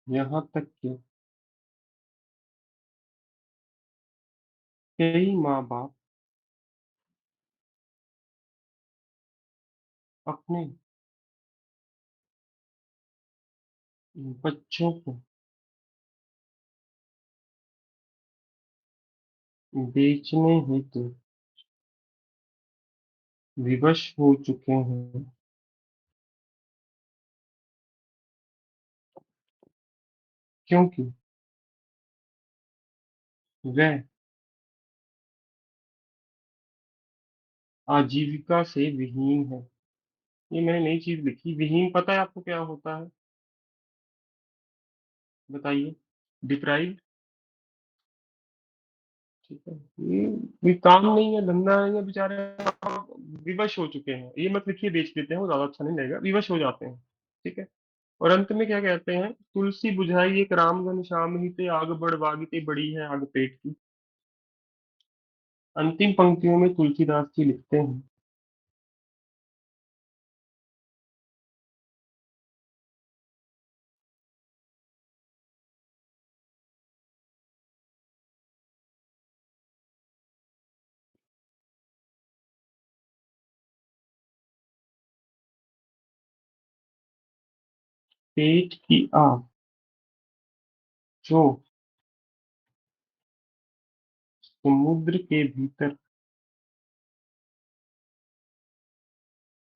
यहाँ तक कि कई माँ बाप अपने बच्चों को बेचने हेतु विवश हो चुके हैं, क्योंकि वह आजीविका से विहीन है। ये मैंने नई चीज लिखी, विहीन पता है आपको क्या होता है? बताइए। डिप्राइव। ठीक है, ये कोई काम नहीं है, धंधा नहीं है, बेचारे विवश हो चुके हैं। ये मत लिखिए बेच देते हैं, वो ज्यादा अच्छा नहीं लगेगा, विवश हो जाते हैं। ठीक है। और अंत में क्या कहते हैं? तुलसी बुझाई एक रामधन श्याम ही ते, आग बढ़ बागते बड़ी है आग पेट की। अंतिम पंक्तियों में तुलसीदास जी लिखते हैं, पेट की आग जो समुद्र के भीतर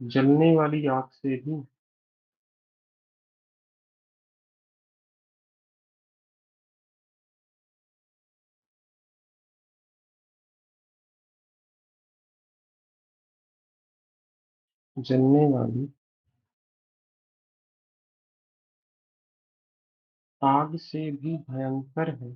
जलने वाली आग से भी जलने वाली आग से भी भयंकर है।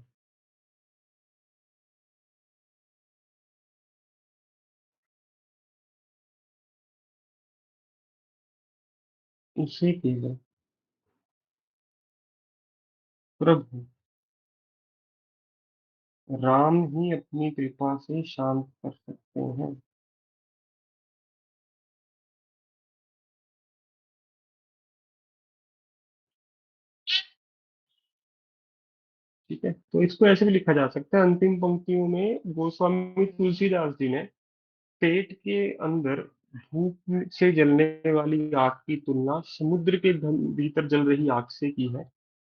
उसे केवल प्रभु राम ही अपनी कृपा से शांत कर सकते हैं। ठीक है, तो इसको ऐसे भी लिखा जा सकता है, अंतिम पंक्तियों में गोस्वामी तुलसीदास जी ने पेट के अंदर धूप से जलने वाली आग की तुलना समुद्र के भीतर जल रही आग से की है,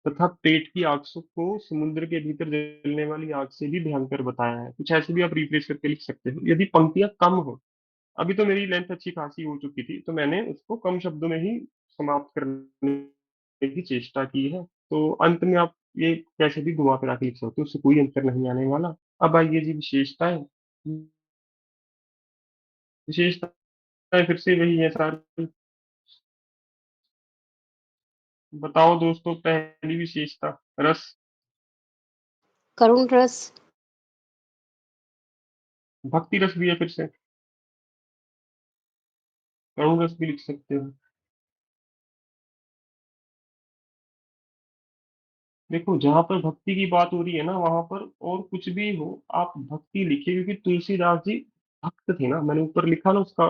तथा पेट की आग को समुद्र के भीतर जलने वाली आग से भी भयंकर बताया है। कुछ ऐसे भी आप रिप्लेस करके लिख सकते हो यदि पंक्तियां कम हो। अभी तो मेरी लेंथ अच्छी खासी हो चुकी थी, तो मैंने उसको कम शब्दों में ही समाप्त करने की चेष्टा की है। तो अंत में आप ये कैसे भी घुमा फिरा के लिख सकते हो, उससे कोई अंतर नहीं आने वाला। अब आइए जी विशेषताएं। विशेषताएं फिर से वही है सारी। बताओ दोस्तों, पहली विशेषता रस। करुण रस। भक्ति रस भी है फिर से, करुण रस भी लिख सकते हो। देखो जहां पर भक्ति की बात हो रही है ना, वहां पर और कुछ भी हो आप भक्ति लिखिए, क्योंकि तुलसीदास जी भक्त थे ना, मैंने ऊपर लिखा ना, उसका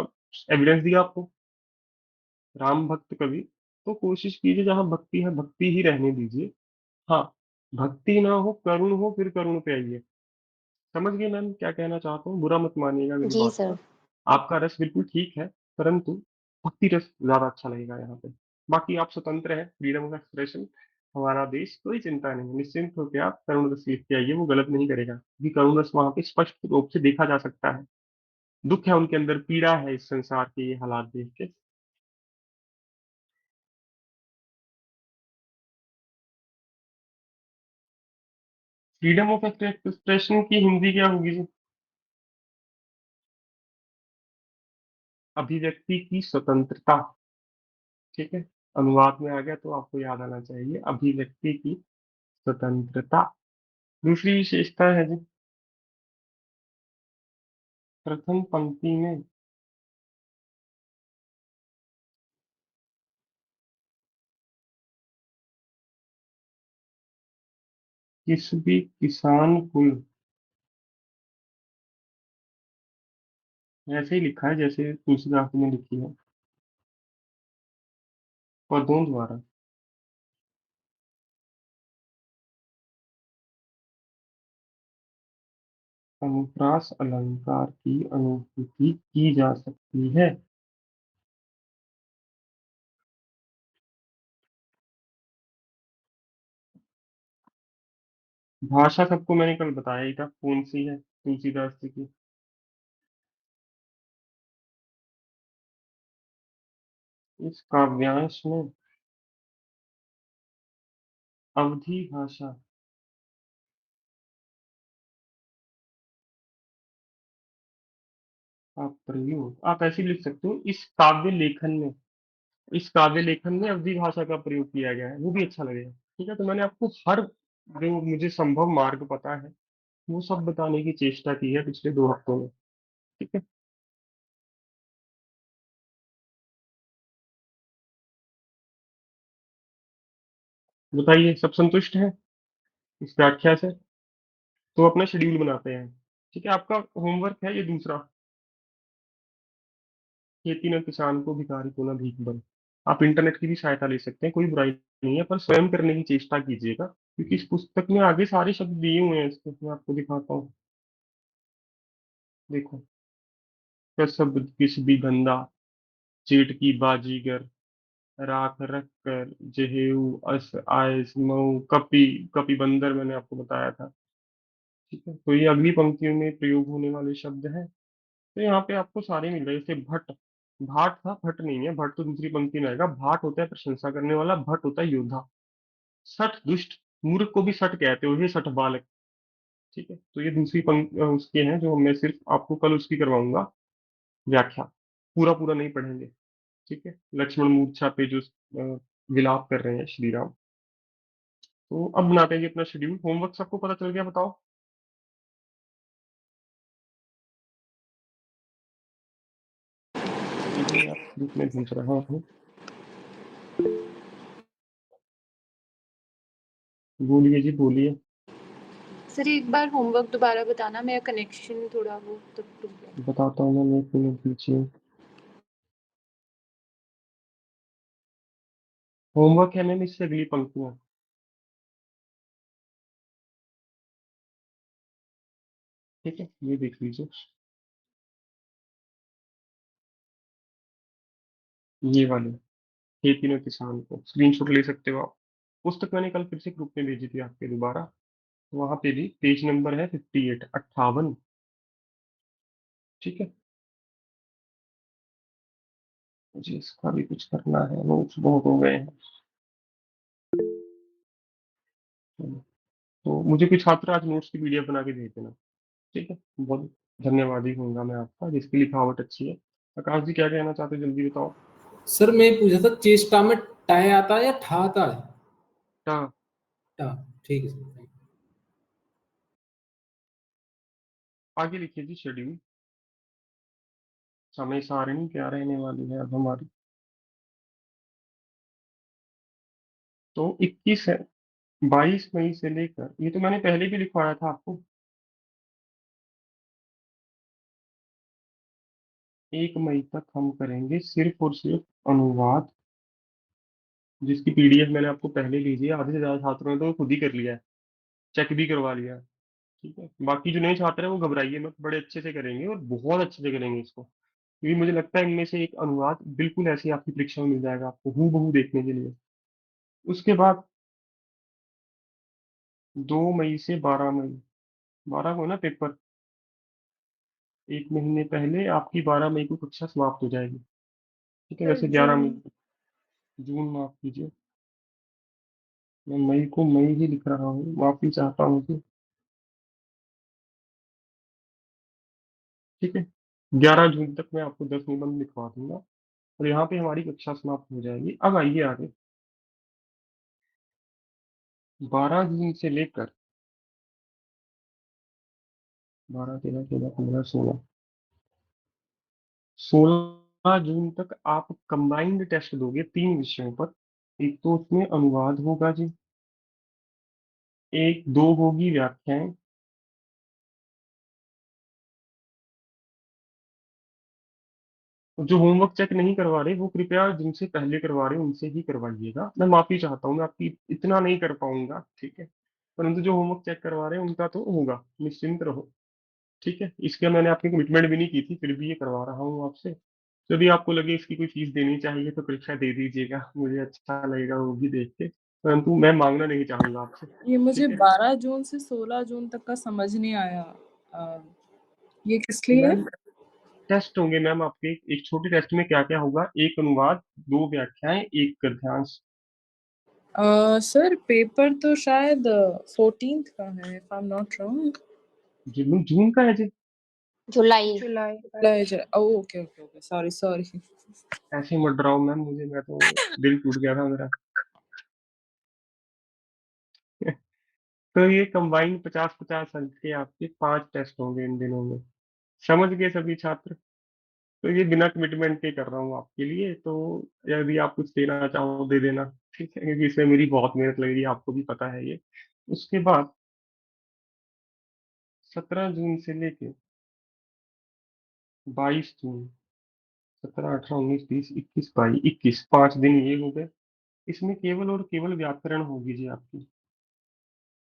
एविडेंस दिया आपको, राम भक्त कवि। तो कोशिश कीजिए जहां भक्ति है भक्ति ही रहने दीजिए। हाँ, भक्ति ना हो करुण हो, फिर करुण पे आइए। समझ गए मैम क्या कहना चाहता हूँ, बुरा मत मानिएगा मेरी जी बात सर। का। आपका रस बिल्कुल ठीक है, परंतु भक्ति रस ज्यादा अच्छा लगेगा यहाँ पे। बाकी आप स्वतंत्र हैं, फ्रीडम ऑफ एक्सप्रेशन, हमारा देश, कोई चिंता नहीं, निश्चिंत होकर आप करुण रस लिख के आइए, वो गलत नहीं करेगा, क्योंकि करुण रस वहां पे स्पष्ट रूप से देखा जा सकता है। दुख है उनके अंदर, पीड़ा है इस संसार के ये हालात देख के। फ्रीडम ऑफ एक्सप्रेशन की हिंदी क्या होगी जी? अभिव्यक्ति की स्वतंत्रता। ठीक है, अनुवाद में आ गया तो आपको याद आना चाहिए, अभिव्यक्ति की स्वतंत्रता। दूसरी विशेषता है जी, प्रथम पंक्ति में किस भी किसान कुल, ऐसे ही लिखा है जैसे तुलसीदास ने लिखी है, पदों द्वारा अनुप्रास अलंकार की अनुभूति की जा सकती है। भाषा सबको मैंने कल बताया ही था कौन सी है तुलसीदास जी की। इस काव्यांश में अवधी भाषा का प्रयोग, आप ऐसे ही लिख सकते हो, इस काव्य लेखन में, इस काव्य लेखन में अवधी भाषा का प्रयोग किया गया है, वो भी अच्छा लगेगा। ठीक है, तो मैंने आपको हर जो मुझे संभव मार्ग पता है वो सब बताने की चेष्टा की है पिछले 2 हफ्तों में। ठीक है, बताइए सब संतुष्ट हैं इस व्याख्या से? तो अपना शेड्यूल बनाते हैं। ठीक है, आपका होमवर्क है ये दूसरा, खेती न किसान को भिखारी को न भीख बन। आप इंटरनेट की भी सहायता ले सकते हैं, कोई बुराई नहीं है, पर स्वयं करने की चेष्टा कीजिएगा, क्योंकि इस पुस्तक में आगे सारे शब्द दिए हुए हैं, इसको मैं आपको दिखाता हूँ। देखो, शब्द किस भी गंदा, चेट की बाजीगर, राख रख कर, जहेऊ, अस आयस मऊ, कपि, कपि बंदर मैंने आपको बताया था। ठीक है, तो ये अगली पंक्तियों में प्रयोग होने वाले शब्द हैं। तो यहाँ पे आपको सारे मिल रहे हैं, जैसे भट्ट, भाट था, भट्ट नहीं है, भट्ट तो दूसरी पंक्ति में आएगा। भाट होता है प्रशंसा करने वाला, भट्ट होता है योद्धा। सठ दुष्ट, मूर्ख को भी सठ कहते हो, ये सठ बालक। ठीक है, तो ये दूसरी पंक्ति उसके हैं, जो मैं सिर्फ आपको कल उसकी करवाऊंगा व्याख्या, पूरा पूरा नहीं पढ़ेंगे। ठीक है, लक्ष्मण मूर्छा पे जो विलाप कर रहे हैं श्री राम। तो अब बनाते हैं जी अपना शेड्यूल। होमवर्क सबको पता चल गया, बताओ? ठीक है, आप ग्रुप में भेज रहा हूँ, बोलिए जी बोलिए। सर एक बार होमवर्क दोबारा बताना, मेरा कनेक्शन थोड़ा वो तब रुक गया। बताता हूँ मैं, 1 मिनट पीछे। होमवर्क है मैम इससे अगली पंक्तियां। ठीक है, ये देख लीजिए, ये वाले, खेती में किसान को स्क्रीनशॉट ले सकते हो आप। पुस्तक मैंने कल फिर से ग्रुप में भेजी थी आपके दोबारा, वहां पे भी पेज नंबर है 58, 58। ठीक है, मुझे इसका भी कुछ करना है, नोट्स बहुत हो गए हैं। तो मुझे कोई छात्र आज नोट्स की पीडीएफ बना के भेज देना, ठीक है? बहुत धन्यवादी होऊंगा मैं आपका, जिसकी लिखावट अच्छी है। आकाश जी क्या कहना चाहते हो, जल्दी बताओ। सर मैं पूछा था चेष्टा में टाय आता है या ठा आता है? हाँ, टा, ठीक है सर। आगे लिखिए जी शेड्यूल। समय सारणी क्या रहने वाली है अब हमारी? तो 22 मई से लेकर, ये तो मैंने पहले भी लिखवाया था आपको, 1 मई तक हम करेंगे सिर्फ और सिर्फ अनुवाद, जिसकी पीडीएफ मैंने आपको पहले भेजी है। आधे से ज्यादा छात्रों ने तो खुद ही कर लिया है, चेक भी करवा लिया है, ठीक है? बाकी जो नए छात्र हैं वो घबराइए मत, बड़े अच्छे से करेंगे और बहुत अच्छे से करेंगे इसको, क्योंकि मुझे लगता है इनमें से एक अनुवाद बिल्कुल ऐसे ही आपकी परीक्षा में मिल जाएगा आपको हूबहू देखने के लिए। उसके बाद 2 मई से 12 मई, 12 को है ना पेपर, 1 महीने पहले आपकी 12 मई को कक्षा समाप्त हो जाएगी, ठीक है? सर वैसे 11 मई, जून। जून माफ कीजिए, मैं मई को मई ही लिख रहा हूँ, माफी चाहता हूँ जी, ठीक है? 11 जून तक मैं आपको 10 निबंध लिखवा दूंगा और यहाँ पे हमारी कक्षा समाप्त हो जाएगी। अब आइए आगे, 12 जून से लेकर 12, 13, 14, 15, 16 जून तक आप कंबाइंड टेस्ट दोगे 3 विषयों पर। एक तो उसमें अनुवाद होगा जी, एक दो होगी व्याख्याएं, जो होमवर्क चेक नहीं करवा रहे वो कृपया जिनसे पहले करवा रहे उनसे ही करवाइएगा। मैं माफी चाहता हूँ, मैं आपकी इतना नहीं कर पाऊंगा, ठीक है? परंतु जो होमवर्क चेक करवा रहे हैं उनका तो होगा, निश्चिंत रहो, ठीक है? इसके मैंने आपकी कमिटमेंट भी नहीं की थी, फिर भी ये करवा रहा हूँ आपसे। यदि आपको लगे इसकी कोई फीस देनी चाहिए तो परीक्षा दे दीजिएगा, मुझे अच्छा लगेगा वो भी देख के, परंतु मैं मांगना नहीं चाहूंगा आपसे, ये मुझे ठीक है? 12 जून से 16 जून तक का समझ नहीं आया। अ, ये किस लिए है? मैम टेस्ट होंगे मैम आपके, एक छोटे टेस्ट में क्या क्या होगा, एक अनुवाद, 2 व्याख्याएं, एक गद्यांश। सर पेपर तो शायद 14th का है, if I am not wrong. June June का है जी? जुलाई। जुलाई। Okay okay okay, sorry sorry. ऐसे मत डराओ मैम मुझे, मैं तो दिल टूट गया था मेरा। तो ये कंबाइंड 50-50 अंक के आपके 5 टेस्ट होंगे इन दिनों में, समझ गए सभी छात्र? तो ये बिना कमिटमेंट के कर रहा हूँ आपके लिए, तो यदि आप कुछ देना चाहो दे देना, ठीक है? क्योंकि इसमें मेरी बहुत मेहनत लग रही है, आपको भी पता है ये। उसके बाद 17 जून से लेके 22 जून, 17, 18, 19, 20, 21, 22, 21, 5 दिन ये हो गए। इसमें केवल और केवल व्याकरण होगी जी आपकी,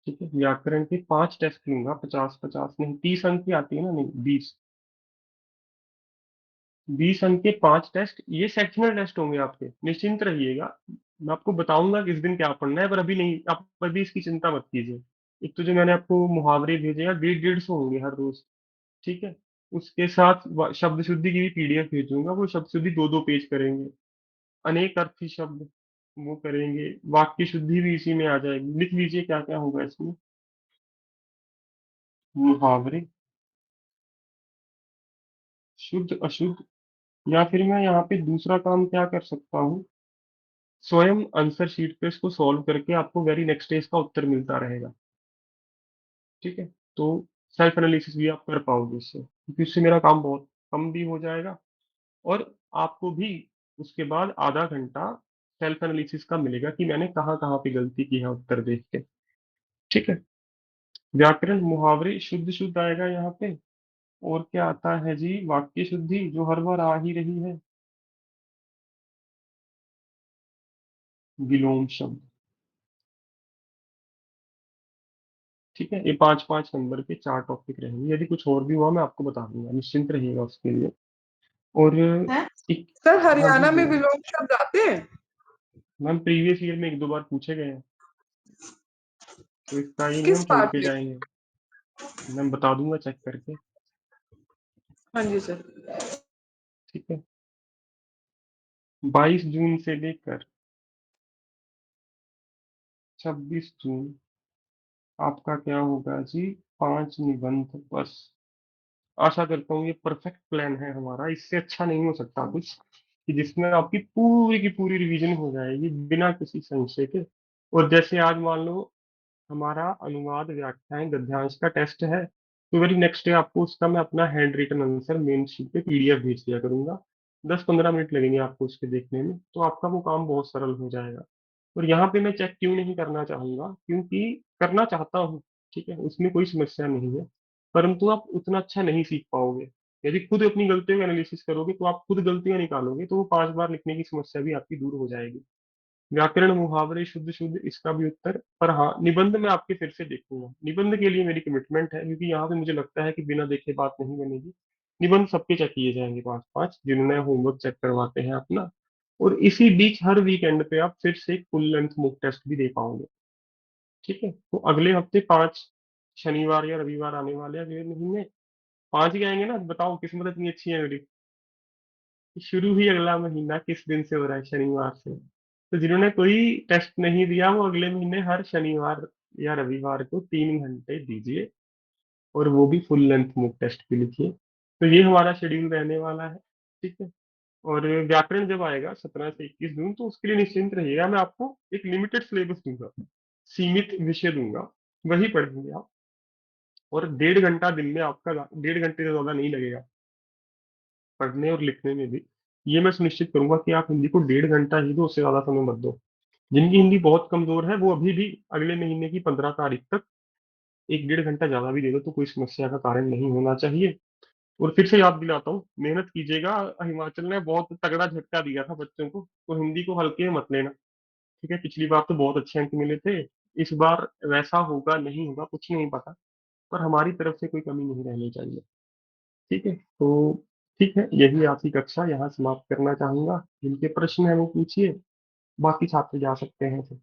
ठीक है? व्याकरण के 5 टेस्ट लूंगा, 50-50 नहीं, 30 अंक की आती है ना, नहीं 20, 20 अंक के 5 टेस्ट, ये सेक्शनल टेस्ट होंगे आपके, निश्चिंत रहिएगा। मैं आपको बताऊंगा किस दिन क्या पढ़ना है, पर अभी नहीं, आप अभी इसकी चिंता मत कीजिए। एक तो जो मैंने आपको मुहावरे भेजे हैं 150-150 होंगे हर रोज, ठीक है? उसके साथ शब्द शुद्धि की भी पीडीएफ भेजूंगा, वो शब्द शुद्धि 2-2 पेज करेंगे। अनेक अर्थी शब्द वो करेंगे, वाक्य शुद्धि भी इसी में आ जाएगी। लिख लीजिए क्या क्या होगा इसमें, मुहावरे, शुद्ध अशुद्ध, या फिर मैं यहाँ पे दूसरा काम क्या कर सकता हूँ, स्वयं आंसर शीट पे इसको सॉल्व करके आपको वेरी नेक्स्ट डे इसका उत्तर मिलता रहेगा, ठीक है? तो सेल्फ एनालिसिस भी आप कर पाओगे इससे, क्योंकि इससे मेरा काम बहुत कम भी हो जाएगा और आपको भी उसके बाद आधा घंटा सेल्फ एनालिसिस का मिलेगा कि मैंने कहाँ कहाँ पे गलती की है उत्तर देख के, ठीक है? व्याकरण, मुहावरे, शुद्ध शुद्ध आएगा यहाँ पे। और क्या आता है जी, वाक्य शुद्धि जो हर बार आ ही रही है, विलोम शब्द, ठीक है? ये 5-5 नंबर के 4 टॉपिक रहेंगे, यदि कुछ और भी हुआ मैं आपको बता दूंगा, निश्चिंत रहिएगा उसके लिए। और हैं? एक, सर हाँ जी हरियाणा में बोलिए विलोम शब्द आते हैं? मैम, प्रीवियस ईयर में 1-2 बार पूछे गए हैं, तो इसका ही नहीं किस हम छोड़ पार्ट के में? जाएंगे, मैं बता दूंगा चेक करके, हाँ जी सर। ठीक है? 22 जून से लेकर 26 जून आपका क्या होगा जी, 5 निबंध बस। आशा करता हूँ ये परफेक्ट प्लान है हमारा, इससे अच्छा नहीं हो सकता कुछ, कि जिसमें आपकी पूरी की पूरी रिवीजन हो जाएगी बिना किसी संशय के। और जैसे आज मान लो हमारा अनुवाद व्याख्यान गद्यांश का टेस्ट है, तो वेरी नेक्स्ट डे आपको उसका मैं अपना handwritten answer main sheet पे पीडीएफ भेज दिया करूंगा। 10-15 मिनट लगेंगे आपको उसके देखने में, तो आपका वो काम बहुत सरल हो जाएगा। और यहाँ पे मैं चेक क्यों नहीं करना चाहूंगा, क्योंकि करना चाहता हूँ, ठीक है, उसमें कोई समस्या नहीं है, परंतु आप उतना अच्छा नहीं सीख पाओगे। यदि खुद अपनी गलतियों का एनालिसिस करोगे तो आप खुद गलतियां निकालोगे, तो वो 5 बार लिखने की समस्या भी आपकी दूर हो जाएगी। व्याकरण, मुहावरे, शुद्ध शुद्ध, इसका भी उत्तर। पर हाँ, निबंध में आपके फिर से देखूंगा, निबंध के लिए मेरी कमिटमेंट है, क्योंकि यहाँ पे मुझे लगता है कि बिना देखे बात नहीं बनेगी। निबंध सबके चेक किए जाएंगे 5-5, जिन्होंने होमवर्क चेक करवाते हैं अपना। और इसी बीच हर वीकेंड पे आप फिर से एक फुल लेंथ मॉक टेस्ट भी दे पाओगे। ठीक है, तो अगले हफ्ते 5 शनिवार या रविवार आने वाले हैं अगले महीने। 5 ही आएंगे ना, बताओ किस्मत इतनी अच्छी है मेरी। शुरू ही अगला महीना किस दिन से हो रहा है, शनिवार से। तो जिन्होंने कोई टेस्ट नहीं दिया वो अगले महीने हर शनिवार या रविवार को 3 घंटे दीजिए, और वो भी फुल लेंथ मॉक टेस्ट भी लिखिए। तो ये हमारा शेड्यूल रहने वाला है। ठीक है, और व्याकरण जब आएगा 17 से 21 जून, तो उसके लिए निश्चिंत रहिएगा, मैं आपको एक लिमिटेड सिलेबस दूंगा, सीमित विषय दूंगा, वही पढ़ेंगे आप। और 1.5 घंटा दिन में आपका, 1.5 घंटे से ज्यादा नहीं लगेगा पढ़ने और लिखने में भी। ये मैं सुनिश्चित करूंगा कि आप हिंदी को 1.5 घंटा ही दो, उससे ज्यादा समय मत दो। जिनकी हिंदी बहुत कमजोर है वो अभी भी अगले महीने की 15 तारीख तक 1-1.5 घंटा ज्यादा भी दे दो, तो कोई समस्या का कारण नहीं होना चाहिए। और फिर से याद दिलाता हूँ, मेहनत कीजिएगा। हिमाचल ने बहुत तगड़ा झटका दिया था बच्चों को, तो हिंदी को हल्के में मत लेना। ठीक है, पिछली बार तो बहुत अच्छे अंक मिले थे, इस बार वैसा होगा नहीं होगा कुछ नहीं पता, पर हमारी तरफ से कोई कमी नहीं रहनी चाहिए। ठीक है, तो ठीक है, यही आज की कक्षा यहाँ समाप्त करना चाहूंगा। जिनके प्रश्न है वो पूछिए, बाकी छात्र जा सकते हैं फिर।